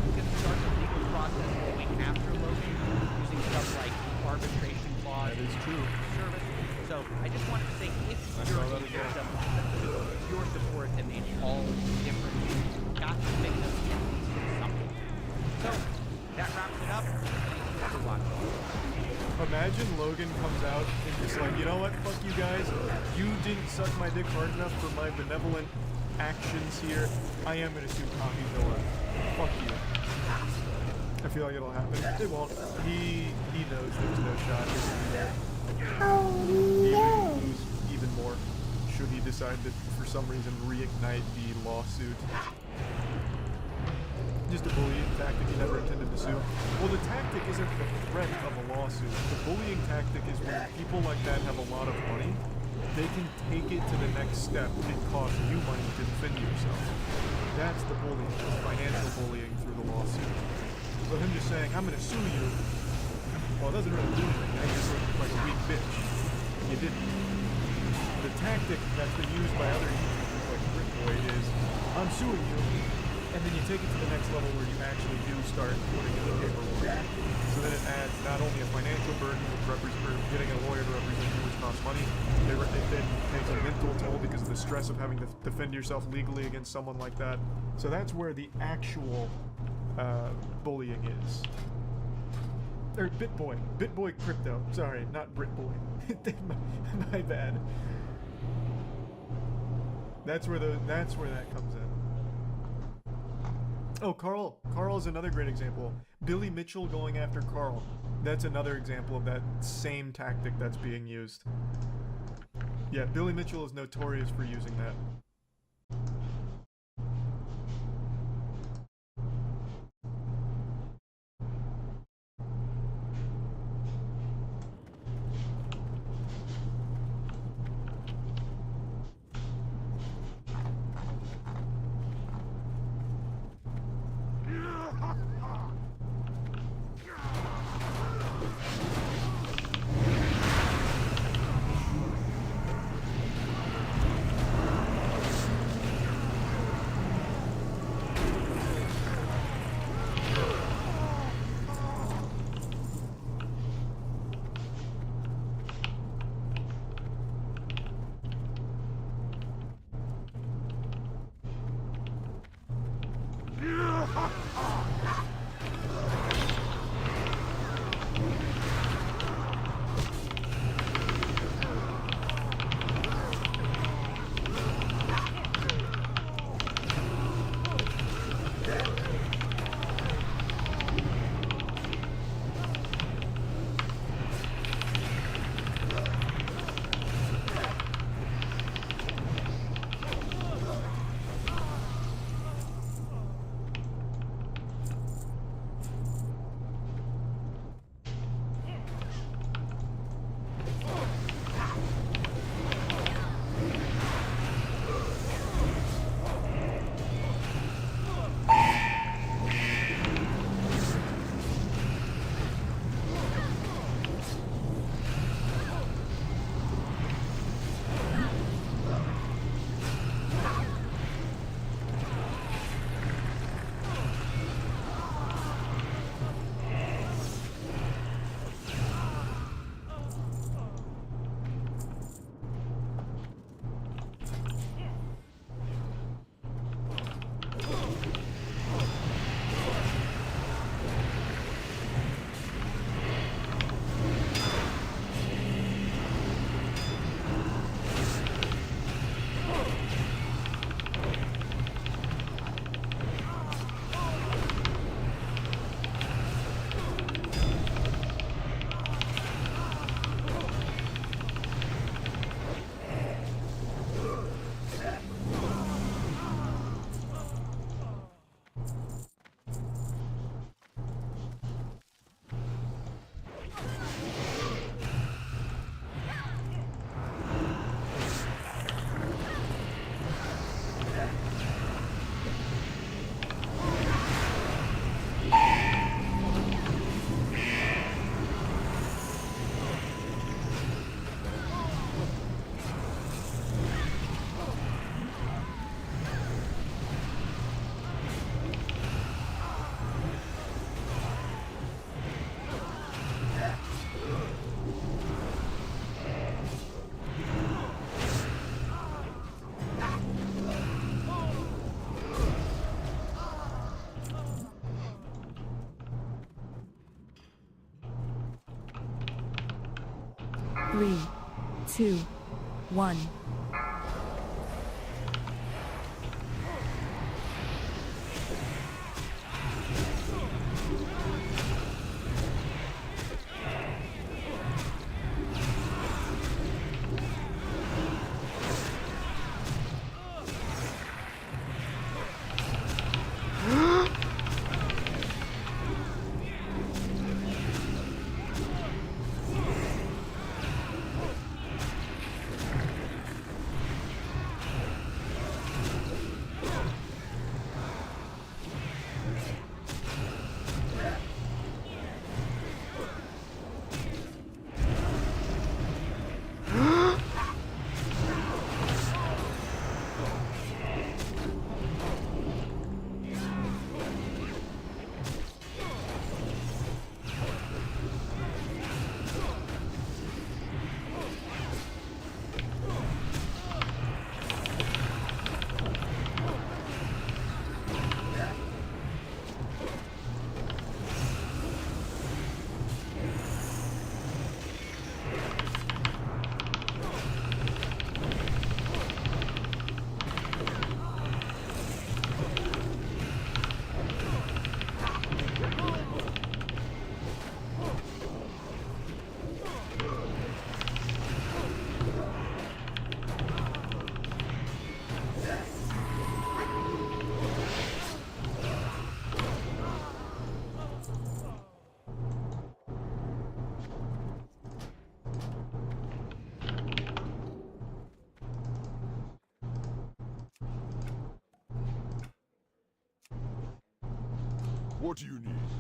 Going to start the legal process going after Logan using stuff like arbitration clause. That is true. Service. So I just wanted to say, if you're a victim, your support that made all the difference. Got the victim at least get something. So that wraps it up. Thanks for watching. Imagine Logan comes out and just like, you know what, fuck you guys. You didn't suck my dick hard enough for my benevolent actions here. I am gonna sue CopyZilla. Fuck you. I feel like it'll happen. It won't. He knows there's no shot. He will lose even more should he decide to, for some reason, reignite the lawsuit. Just a bullying tactic you never intended to sue. Well, the tactic isn't the threat of a lawsuit. The bullying tactic is when people like that have a lot of money, they can take it to the next step and cost you money to defend yourself. That's the bullying, financial bullying through the lawsuit. So him just saying, I'm gonna sue you, well, it doesn't really do anything. It just looks like a weak bitch. You didn't. The tactic that's been used by other YouTubers like BritBoy is, I'm suing you, and then you take it to the next level where you actually do start putting in the paperwork. So then it adds not only a financial burden, which getting a lawyer to represent you, which costs money, it then takes a mental toll because of the stress of having to defend yourself legally against someone like that. So that's where the actual bullying is. Or BitBoy Crypto. Sorry, not BritBoy. My bad. That's where that comes in. Oh, Carl. Carl is another great example. Billy Mitchell going after Carl. That's another example of that same tactic that's being used. Yeah, Billy Mitchell is notorious for using that. Three, two, one. What do you need?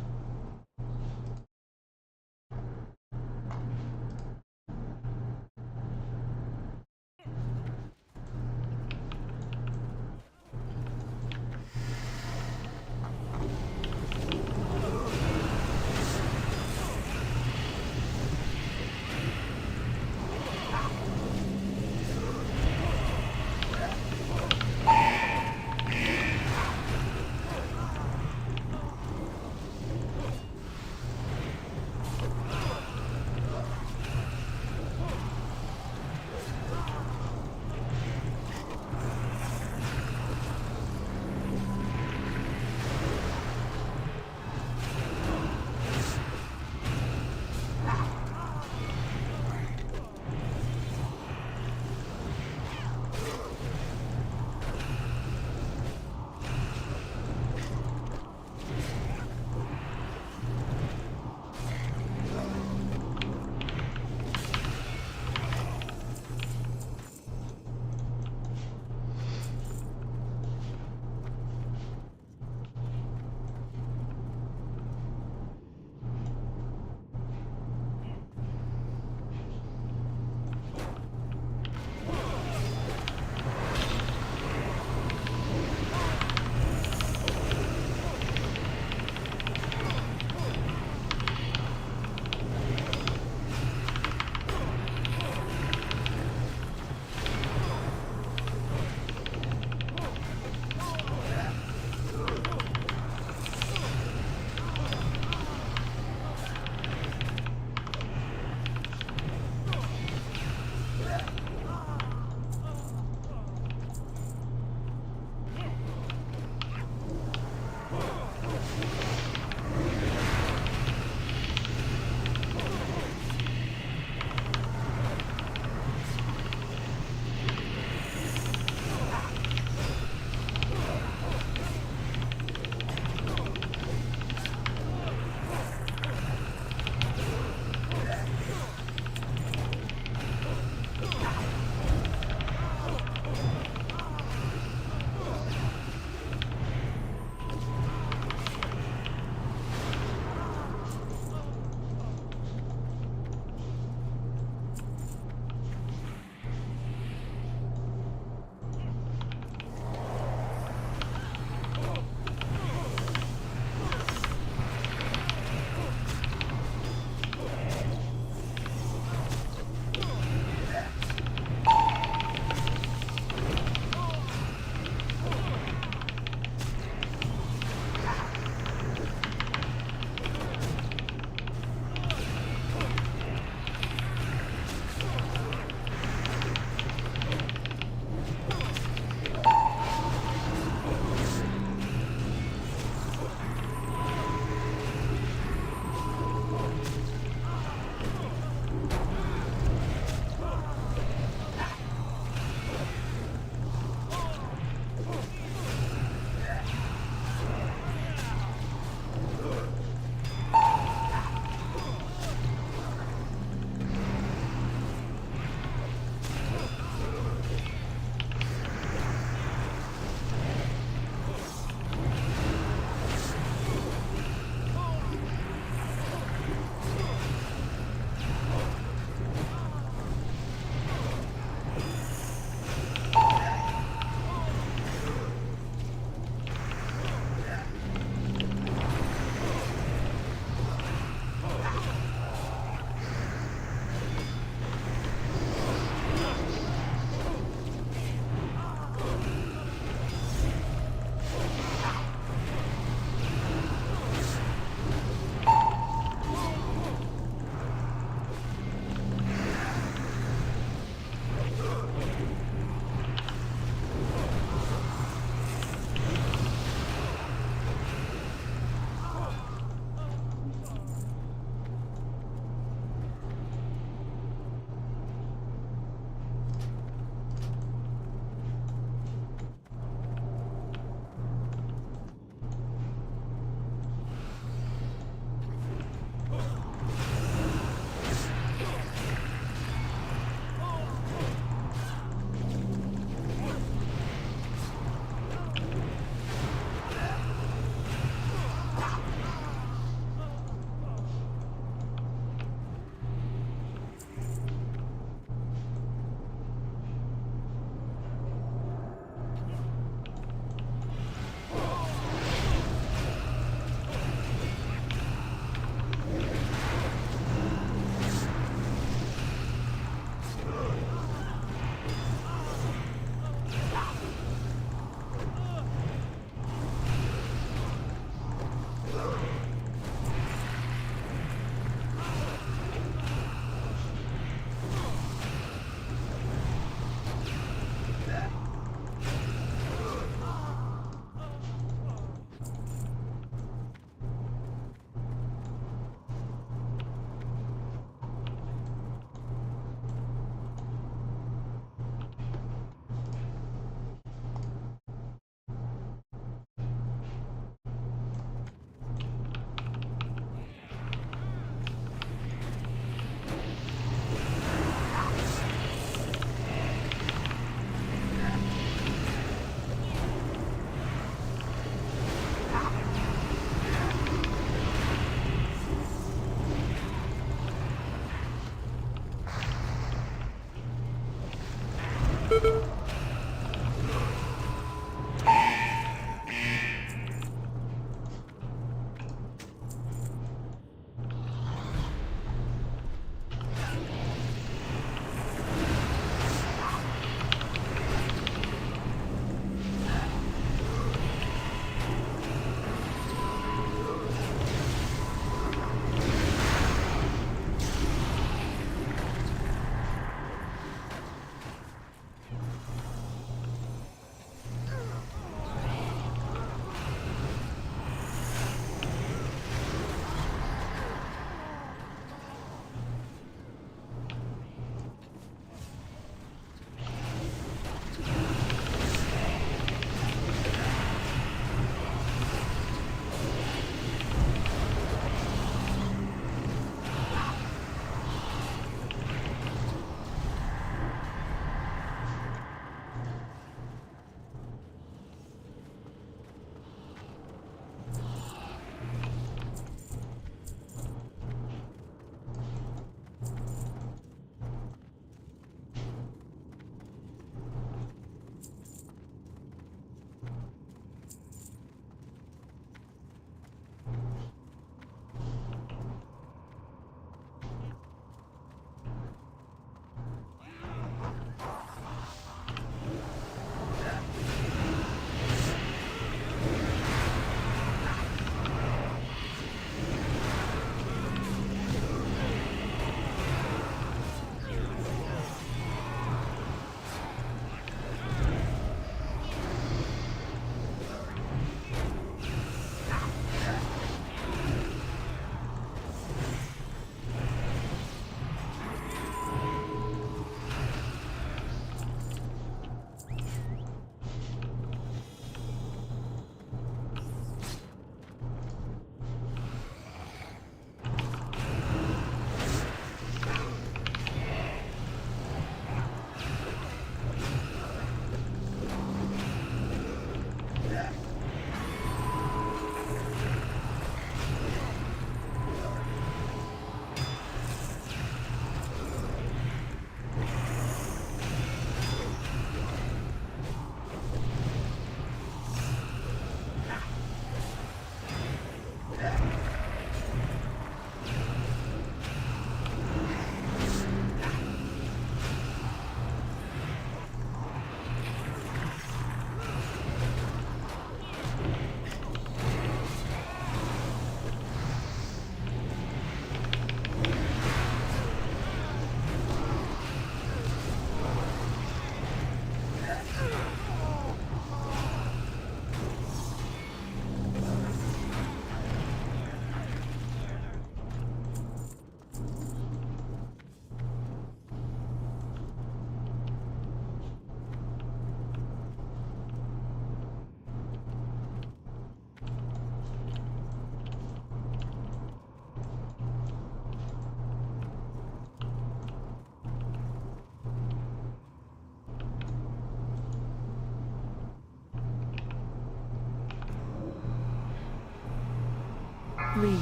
3,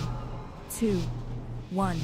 2, 1.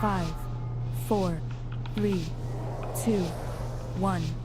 Five, 4, 3, 2, 1.